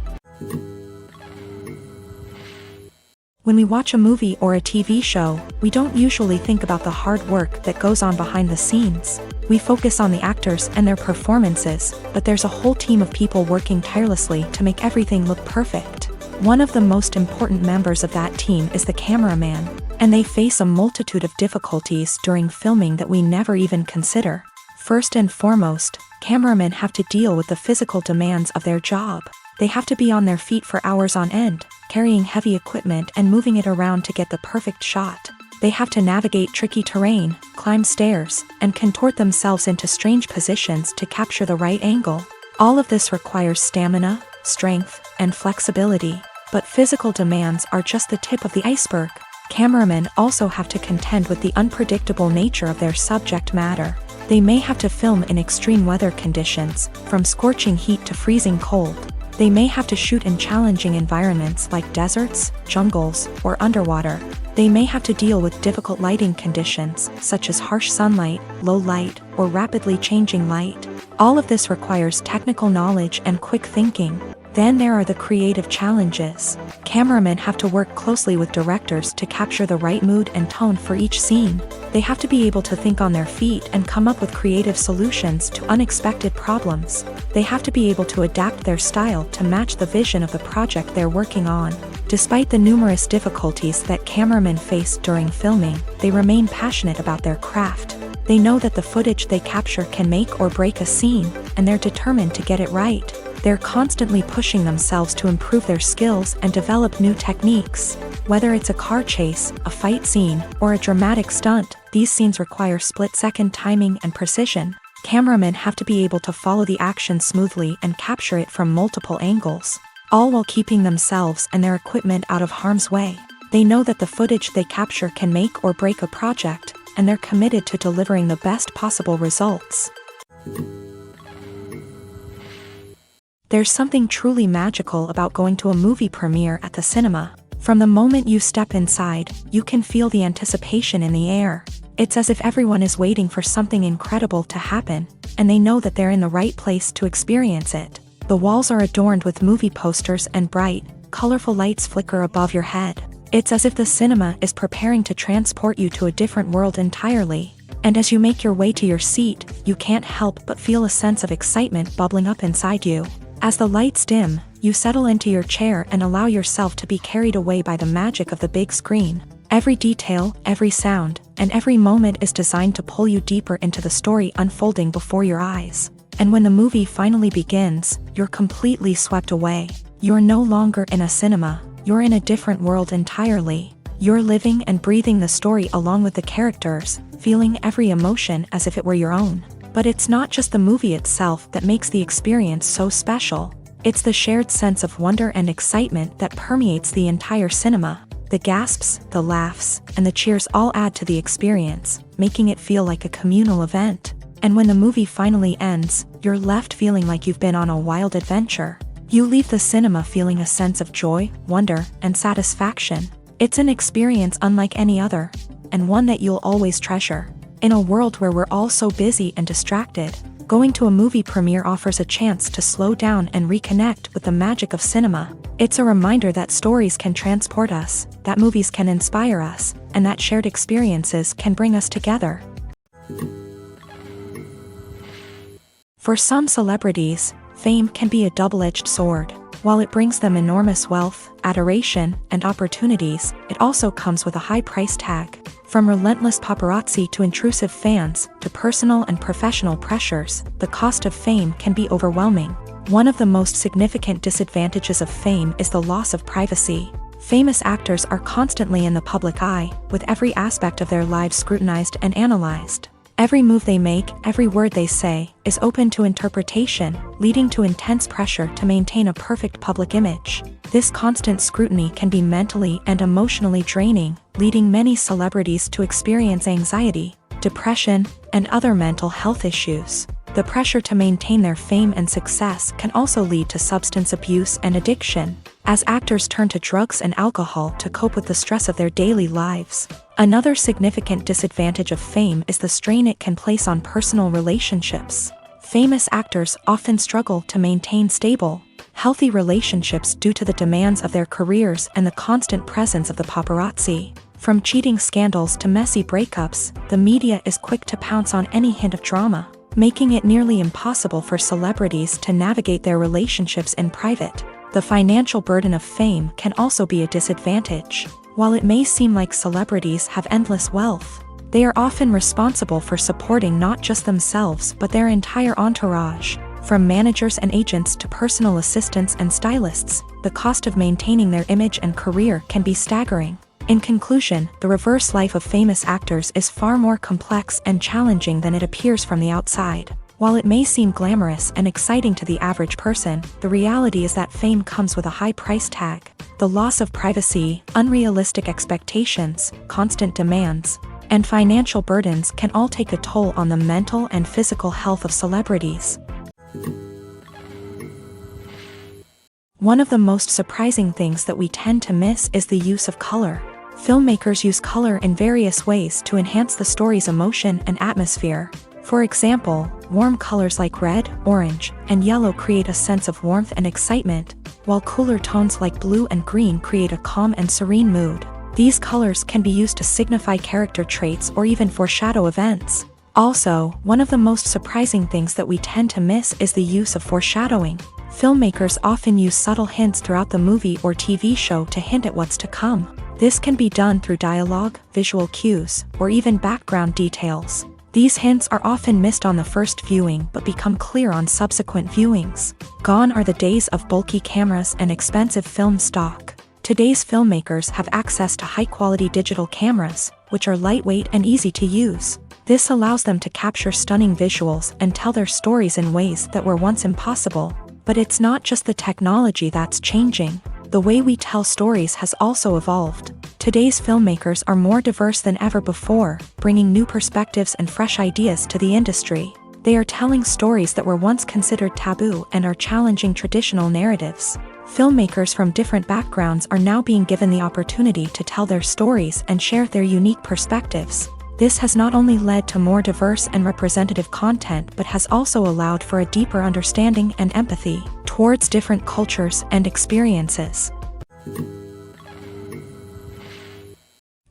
When we watch a movie or a TV show, we don't usually think about the hard work that goes on behind the scenes. We focus on the actors and their performances, but there's a whole team of people working tirelessly to make everything look perfect. One of the most important members of that team is the cameraman, and they face a multitude of difficulties during filming that we never even consider. First and foremost, cameramen have to deal with the physical demands of their job. They have to be on their feet for hours on end, carrying heavy equipment and moving it around to get the perfect shot. They have to navigate tricky terrain, climb stairs, and contort themselves into strange positions to capture the right angle. All of this requires stamina, strength, and flexibility. But physical demands are just the tip of the iceberg. Cameramen also have to contend with the unpredictable nature of their subject matter. They may have to film in extreme weather conditions, from scorching heat to freezing cold. They may have to shoot in challenging environments like deserts, jungles, or underwater. They may have to deal with difficult lighting conditions, such as harsh sunlight, low light, or rapidly changing light. All of this requires technical knowledge and quick thinking. Then there are the creative challenges. Cameramen have to work closely with directors to capture the right mood and tone for each scene. They have to be able to think on their feet and come up with creative solutions to unexpected problems. They have to be able to adapt their style to match the vision of the project they're working on. Despite the numerous difficulties that cameramen face during filming, they remain passionate about their craft. They know that the footage they capture can make or break a scene, and they're determined to get it right. They're constantly pushing themselves to improve their skills and develop new techniques. Whether it's a car chase, a fight scene, or a dramatic stunt, these scenes require split-second timing and precision. Cameramen have to be able to follow the action smoothly and capture it from multiple angles, all while keeping themselves and their equipment out of harm's way. They know that the footage they capture can make or break a project, and they're committed to delivering the best possible results. There's something truly magical about going to a movie premiere at the cinema. From the moment you step inside, you can feel the anticipation in the air. It's as if everyone is waiting for something incredible to happen, and they know that they're in the right place to experience it. The walls are adorned with movie posters and bright, colorful lights flicker above your head. It's as if the cinema is preparing to transport you to a different world entirely. And as you make your way to your seat, you can't help but feel a sense of excitement bubbling up inside you. As the lights dim, you settle into your chair and allow yourself to be carried away by the magic of the big screen. Every detail, every sound, and every moment is designed to pull you deeper into the story unfolding before your eyes. And when the movie finally begins, you're completely swept away. You're no longer in a cinema, you're in a different world entirely. You're living and breathing the story along with the characters, feeling every emotion as if it were your own. But it's not just the movie itself that makes the experience so special. It's the shared sense of wonder and excitement that permeates the entire cinema. The gasps, the laughs, and the cheers all add to the experience, making it feel like a communal event. And when the movie finally ends, you're left feeling like you've been on a wild adventure. You leave the cinema feeling a sense of joy, wonder, and satisfaction. It's an experience unlike any other, and one that you'll always treasure. In a world where we're all so busy and distracted, going to a movie premiere offers a chance to slow down and reconnect with the magic of cinema. It's a reminder that stories can transport us, that movies can inspire us, and that shared experiences can bring us together. For some celebrities, fame can be a double-edged sword. While it brings them enormous wealth, adoration, and opportunities, it also comes with a high price tag. From relentless paparazzi to intrusive fans, to personal and professional pressures, the cost of fame can be overwhelming. One of the most significant disadvantages of fame is the loss of privacy. Famous actors are constantly in the public eye, with every aspect of their lives scrutinized and analyzed. Every move they make, every word they say, is open to interpretation, leading to intense pressure to maintain a perfect public image. This constant scrutiny can be mentally and emotionally draining, leading many celebrities to experience anxiety, depression, and other mental health issues. The pressure to maintain their fame and success can also lead to substance abuse and addiction, as actors turn to drugs and alcohol to cope with the stress of their daily lives. Another significant disadvantage of fame is the strain it can place on personal relationships. Famous actors often struggle to maintain stable, healthy relationships due to the demands of their careers and the constant presence of the paparazzi. From cheating scandals to messy breakups, the media is quick to pounce on any hint of drama, making it nearly impossible for celebrities to navigate their relationships in private. The financial burden of fame can also be a disadvantage. While it may seem like celebrities have endless wealth, they are often responsible for supporting not just themselves but their entire entourage. From managers and agents to personal assistants and stylists, the cost of maintaining their image and career can be staggering. In conclusion, the reverse life of famous actors is far more complex and challenging than it appears from the outside. While it may seem glamorous and exciting to the average person, the reality is that fame comes with a high price tag. The loss of privacy, unrealistic expectations, constant demands, and financial burdens can all take a toll on the mental and physical health of celebrities. One of the most surprising things that we tend to miss is the use of color. Filmmakers use color in various ways to enhance the story's emotion and atmosphere. For example, warm colors like red, orange, and yellow create a sense of warmth and excitement, while cooler tones like blue and green create a calm and serene mood. These colors can be used to signify character traits or even foreshadow events. Also, one of the most surprising things that we tend to miss is the use of foreshadowing. Filmmakers often use subtle hints throughout the movie or TV show to hint at what's to come. This can be done through dialogue, visual cues, or even background details. These hints are often missed on the first viewing but become clear on subsequent viewings. Gone are the days of bulky cameras and expensive film stock. Today's filmmakers have access to high-quality digital cameras, which are lightweight and easy to use. This allows them to capture stunning visuals and tell their stories in ways that were once impossible. But it's not just the technology that's changing. The way we tell stories has also evolved. Today's filmmakers are more diverse than ever before, bringing new perspectives and fresh ideas to the industry. They are telling stories that were once considered taboo and are challenging traditional narratives. Filmmakers from different backgrounds are now being given the opportunity to tell their stories and share their unique perspectives. This has not only led to more diverse and representative content but has also allowed for a deeper understanding and empathy towards different cultures and experiences.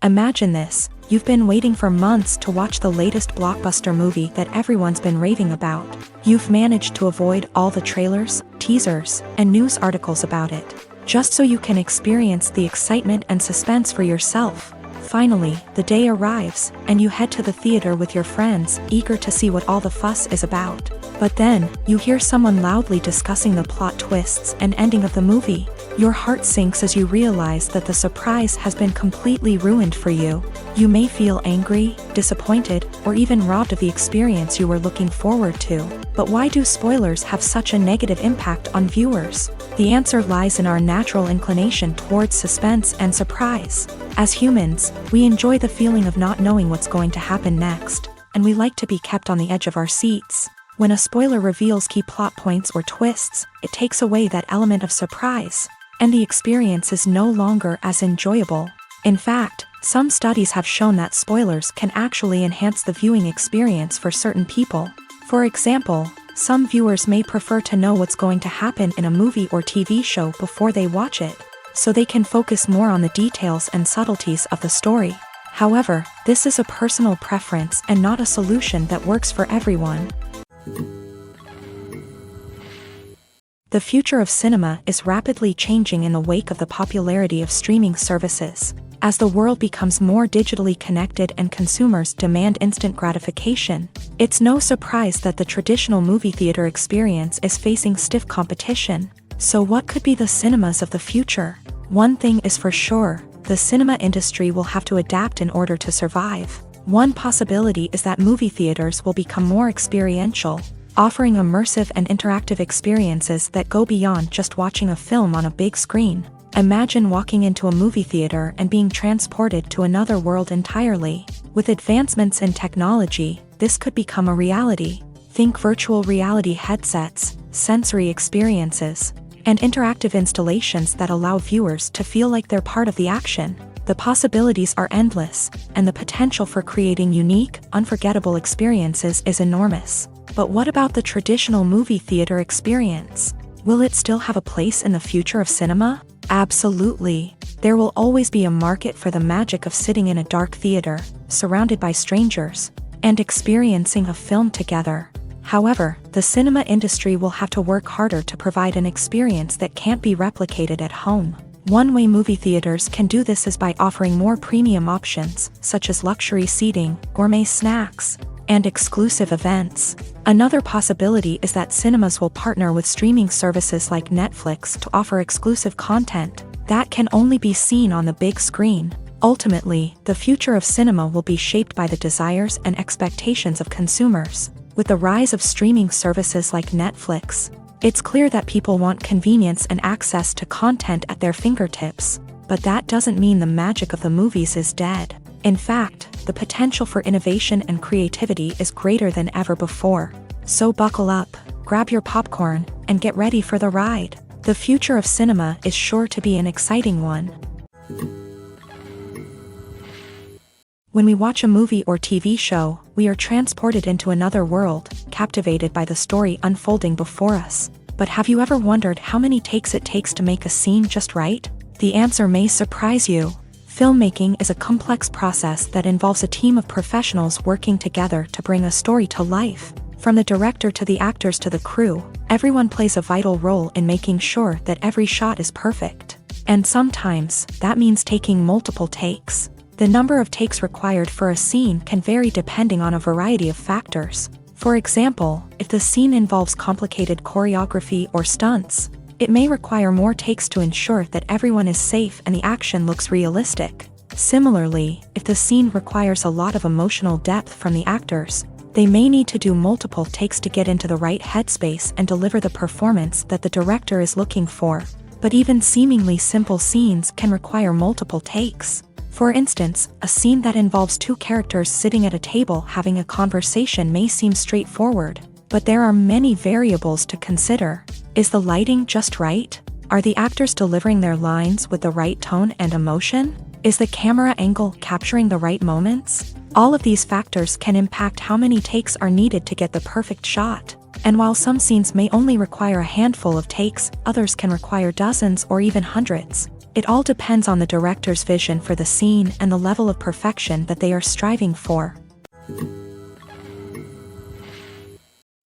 Imagine this: you've been waiting for months to watch the latest blockbuster movie that everyone's been raving about. You've managed to avoid all the trailers, teasers, and news articles about it, just so you can experience the excitement and suspense for yourself. Finally, the day arrives, and you head to the theater with your friends, eager to see what all the fuss is about. But then, you hear someone loudly discussing the plot twists and ending of the movie. Your heart sinks as you realize that the surprise has been completely ruined for you. You may feel angry, disappointed, or even robbed of the experience you were looking forward to. But why do spoilers have such a negative impact on viewers? The answer lies in our natural inclination towards suspense and surprise. As humans, we enjoy the feeling of not knowing what's going to happen next, and we like to be kept on the edge of our seats. When a spoiler reveals key plot points or twists, it takes away that element of surprise, and the experience is no longer as enjoyable. In fact, some studies have shown that spoilers can actually enhance the viewing experience for certain people. For example, some viewers may prefer to know what's going to happen in a movie or TV show before they watch it, so they can focus more on the details and subtleties of the story. However, this is a personal preference and not a solution that works for everyone. The future of cinema is rapidly changing in the wake of the popularity of streaming services. As the world becomes more digitally connected and consumers demand instant gratification, it's no surprise that the traditional movie theater experience is facing stiff competition. So what could be the cinemas of the future? One thing is for sure: the cinema industry will have to adapt in order to survive. One possibility is that movie theaters will become more experiential, offering immersive and interactive experiences that go beyond just watching a film on a big screen. Imagine walking into a movie theater and being transported to another world entirely. With advancements in technology, this could become a reality. Think virtual reality headsets, sensory experiences, and interactive installations that allow viewers to feel like they're part of the action. The possibilities are endless, and the potential for creating unique, unforgettable experiences is enormous. But what about the traditional movie theater experience? Will it still have a place in the future of cinema? Absolutely. There will always be a market for the magic of sitting in a dark theater, surrounded by strangers, and experiencing a film together. However, the cinema industry will have to work harder to provide an experience that can't be replicated at home. One way movie theaters can do this is by offering more premium options, such as luxury seating, gourmet snacks, and exclusive events. Another possibility is that cinemas will partner with streaming services like Netflix to offer exclusive content that can only be seen on the big screen. Ultimately, the future of cinema will be shaped by the desires and expectations of consumers. With the rise of streaming services like Netflix, it's clear that people want convenience and access to content at their fingertips. But that doesn't mean the magic of the movies is dead. In fact, the potential for innovation and creativity is greater than ever before. So buckle up, grab your popcorn, and get ready for the ride. The future of cinema is sure to be an exciting one. When we watch a movie or TV show, we are transported into another world, captivated by the story unfolding before us. But have you ever wondered how many takes it takes to make a scene just right? The answer may surprise you. Filmmaking is a complex process that involves a team of professionals working together to bring a story to life. From the director to the actors to the crew, everyone plays a vital role in making sure that every shot is perfect. And sometimes, that means taking multiple takes. The number of takes required for a scene can vary depending on a variety of factors. For example, if the scene involves complicated choreography or stunts, it may require more takes to ensure that everyone is safe and the action looks realistic. Similarly, if the scene requires a lot of emotional depth from the actors, they may need to do multiple takes to get into the right headspace and deliver the performance that the director is looking for. But even seemingly simple scenes can require multiple takes. For instance, a scene that involves two characters sitting at a table having a conversation may seem straightforward, but there are many variables to consider. Is the lighting just right? Are the actors delivering their lines with the right tone and emotion? Is the camera angle capturing the right moments? All of these factors can impact how many takes are needed to get the perfect shot. And while some scenes may only require a handful of takes, others can require dozens or even hundreds. It all depends on the director's vision for the scene and the level of perfection that they are striving for.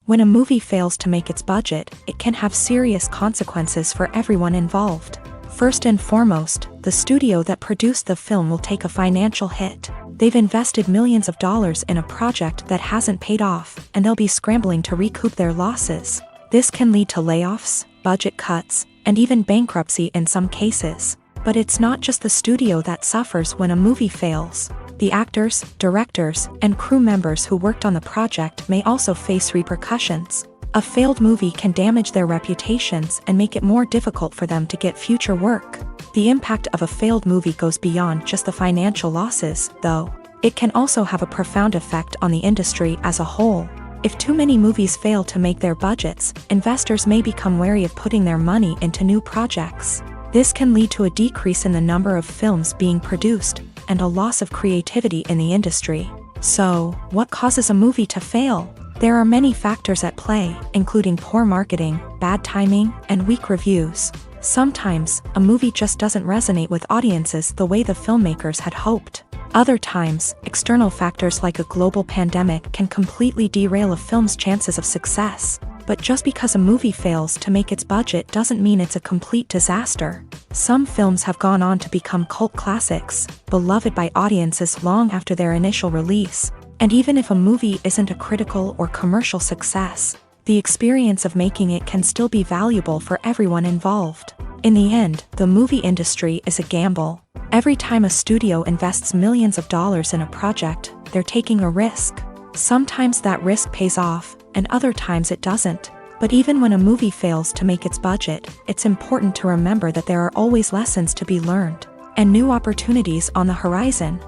When a movie fails to make its budget, it can have serious consequences for everyone involved. First and foremost, the studio that produced the film will take a financial hit. They've invested millions of dollars in a project that hasn't paid off, and they'll be scrambling to recoup their losses. This can lead to layoffs, budget cuts, and even bankruptcy in some cases. But it's not just the studio that suffers when a movie fails. The actors, directors, and crew members who worked on the project may also face repercussions. A failed movie can damage their reputations and make it more difficult for them to get future work. The impact of a failed movie goes beyond just the financial losses, though. It can also have a profound effect on the industry as a whole. If too many movies fail to make their budgets, investors may become wary of putting their money into new projects. This can lead to a decrease in the number of films being produced, and a loss of creativity in the industry. So, what causes a movie to fail? There are many factors at play, including poor marketing, bad timing, and weak reviews. Sometimes, a movie just doesn't resonate with audiences the way the filmmakers had hoped. Other times, external factors like a global pandemic can completely derail a film's chances of success. But just because a movie fails to make its budget doesn't mean it's a complete disaster. Some films have gone on to become cult classics, beloved by audiences long after their initial release. And even if a movie isn't a critical or commercial success, the experience of making it can still be valuable for everyone involved. In the end, the movie industry is a gamble. Every time a studio invests millions of dollars in a project, they're taking a risk. Sometimes that risk pays off, and other times it doesn't. But even when a movie fails to make its budget, it's important to remember that there are always lessons to be learned, and new opportunities on the horizon.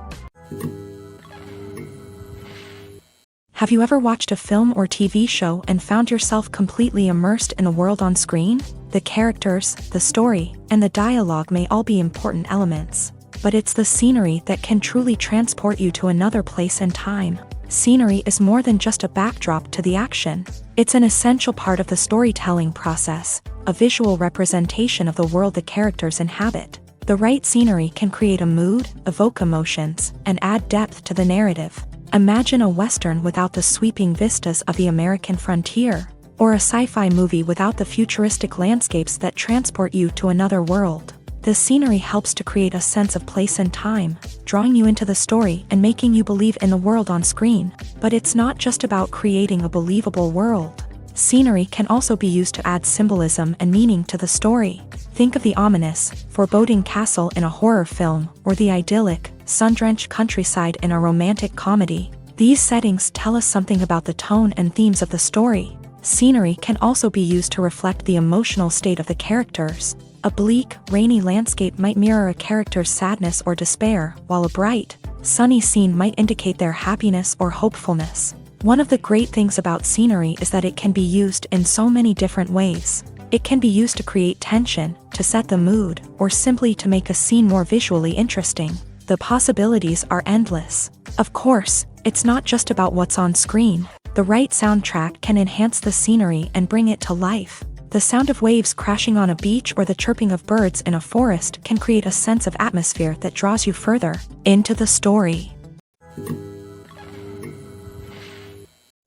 Have you ever watched a film or TV show and found yourself completely immersed in the world on screen? The characters, the story, and the dialogue may all be important elements, but it's the scenery that can truly transport you to another place and time. Scenery is more than just a backdrop to the action. It's an essential part of the storytelling process, a visual representation of the world the characters inhabit. The right scenery can create a mood, evoke emotions, and add depth to the narrative. Imagine a Western without the sweeping vistas of the American frontier, or a sci-fi movie without the futuristic landscapes that transport you to another world. The scenery helps to create a sense of place and time, drawing you into the story and making you believe in the world on screen. But it's not just about creating a believable world. Scenery can also be used to add symbolism and meaning to the story. Think of the ominous, foreboding castle in a horror film, or the idyllic, sun-drenched countryside in a romantic comedy. These settings tell us something about the tone and themes of the story. Scenery can also be used to reflect the emotional state of the characters. A bleak, rainy landscape might mirror a character's sadness or despair, while a bright, sunny scene might indicate their happiness or hopefulness. One of the great things about scenery is that it can be used in so many different ways. It can be used to create tension, to set the mood, or simply to make a scene more visually interesting. The possibilities are endless. Of course, it's not just about what's on screen. The right soundtrack can enhance the scenery and bring it to life. The sound of waves crashing on a beach or the chirping of birds in a forest can create a sense of atmosphere that draws you further into the story.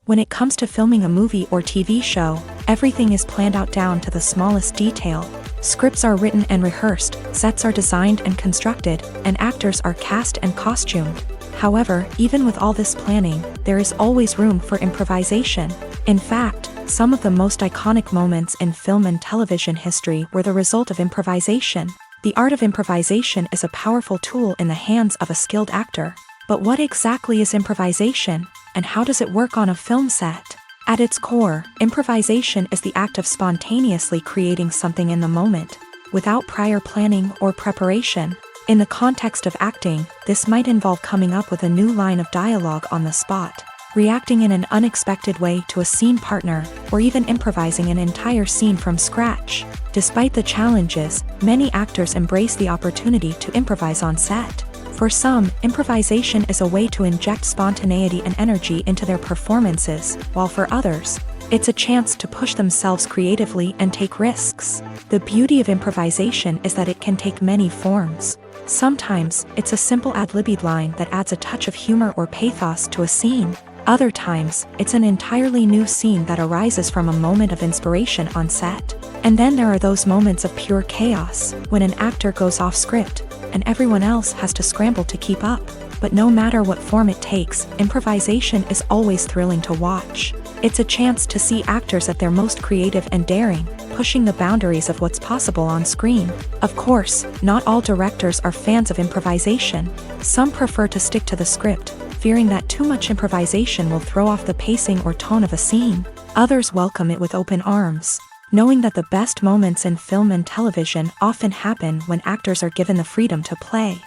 When it comes to filming a movie or TV show, everything is planned out down to the smallest detail. Scripts are written and rehearsed, sets are designed and constructed, and actors are cast and costumed. However, even with all this planning, there is always room for improvisation. In fact, some of the most iconic moments in film and television history were the result of improvisation. The art of improvisation is a powerful tool in the hands of a skilled actor. But what exactly is improvisation, and how does it work on a film set? At its core, improvisation is the act of spontaneously creating something in the moment, without prior planning or preparation. In the context of acting, this might involve coming up with a new line of dialogue on the spot, reacting in an unexpected way to a scene partner, or even improvising an entire scene from scratch. Despite the challenges, many actors embrace the opportunity to improvise on set. For some, improvisation is a way to inject spontaneity and energy into their performances, while for others, it's a chance to push themselves creatively and take risks. The beauty of improvisation is that it can take many forms. Sometimes, it's a simple ad-libbed line that adds a touch of humor or pathos to a scene. Other times, it's an entirely new scene that arises from a moment of inspiration on set. And then there are those moments of pure chaos, when an actor goes off script, and everyone else has to scramble to keep up. But no matter what form it takes, improvisation is always thrilling to watch. It's a chance to see actors at their most creative and daring, pushing the boundaries of what's possible on screen. Of course, not all directors are fans of improvisation. Some prefer to stick to the script, fearing that too much improvisation will throw off the pacing or tone of a scene. Others welcome it with open arms, knowing that the best moments in film and television often happen when actors are given the freedom to play.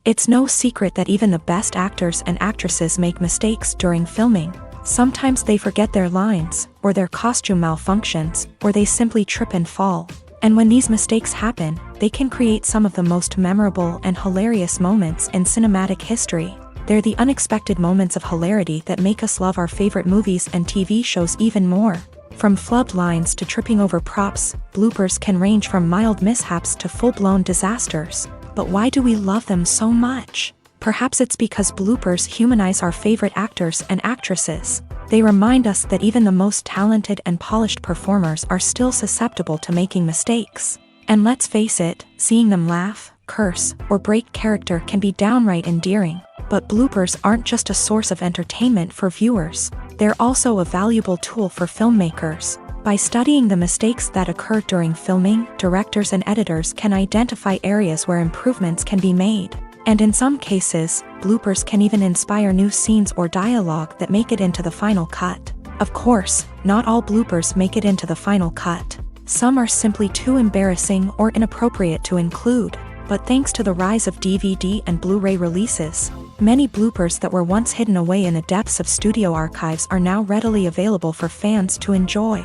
It's no secret that even the best actors and actresses make mistakes during filming. Sometimes they forget their lines, or their costume malfunctions, or they simply trip and fall. And when these mistakes happen, they can create some of the most memorable and hilarious moments in cinematic history. They're the unexpected moments of hilarity that make us love our favorite movies and TV shows even more. From flubbed lines to tripping over props, bloopers can range from mild mishaps to full-blown disasters. But why do we love them so much? Perhaps it's because bloopers humanize our favorite actors and actresses. They remind us that even the most talented and polished performers are still susceptible to making mistakes. And let's face it, seeing them laugh, curse, or break character can be downright endearing. But bloopers aren't just a source of entertainment for viewers. They're also a valuable tool for filmmakers. By studying the mistakes that occur during filming, directors and editors can identify areas where improvements can be made. And in some cases, bloopers can even inspire new scenes or dialogue that make it into the final cut. Of course, not all bloopers make it into the final cut. Some are simply too embarrassing or inappropriate to include. But thanks to the rise of DVD and Blu-ray releases, many bloopers that were once hidden away in the depths of studio archives are now readily available for fans to enjoy.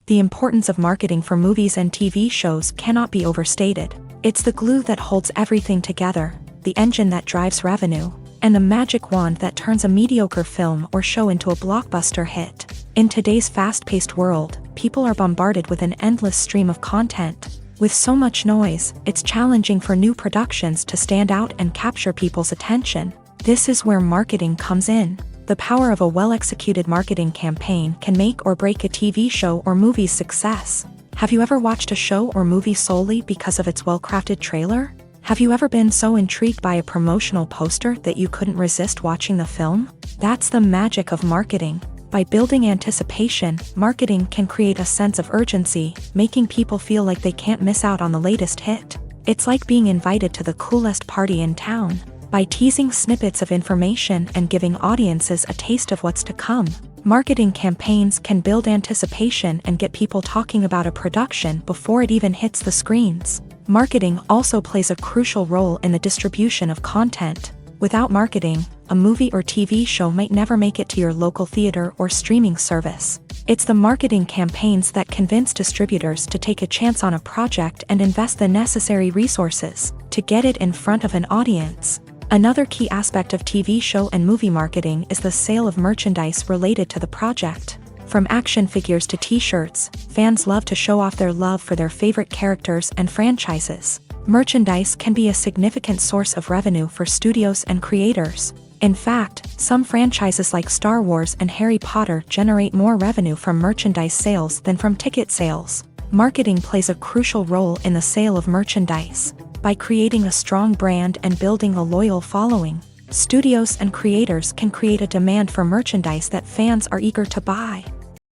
The importance of marketing for movies and TV shows cannot be overstated. It's the glue that holds everything together, the engine that drives revenue, and the magic wand that turns a mediocre film or show into a blockbuster hit. In today's fast-paced world, people are bombarded with an endless stream of content. With so much noise, it's challenging for new productions to stand out and capture people's attention. This is where marketing comes in. The power of a well-executed marketing campaign can make or break a TV show or movie's success. Have you ever watched a show or movie solely because of its well-crafted trailer? Have you ever been so intrigued by a promotional poster that you couldn't resist watching the film? That's the magic of marketing. By building anticipation, marketing can create a sense of urgency, making people feel like they can't miss out on the latest hit. It's like being invited to the coolest party in town. By teasing snippets of information and giving audiences a taste of what's to come, marketing campaigns can build anticipation and get people talking about a production before it even hits the screens. Marketing also plays a crucial role in the distribution of content. Without marketing, a movie or TV show might never make it to your local theater or streaming service. It's the marketing campaigns that convince distributors to take a chance on a project and invest the necessary resources to get it in front of an audience. Another key aspect of TV show and movie marketing is the sale of merchandise related to the project. From action figures to t-shirts, fans love to show off their love for their favorite characters and franchises. Merchandise can be a significant source of revenue for studios and creators. In fact, some franchises like Star Wars and Harry Potter generate more revenue from merchandise sales than from ticket sales. Marketing plays a crucial role in the sale of merchandise. By creating a strong brand and building a loyal following, studios and creators can create a demand for merchandise that fans are eager to buy.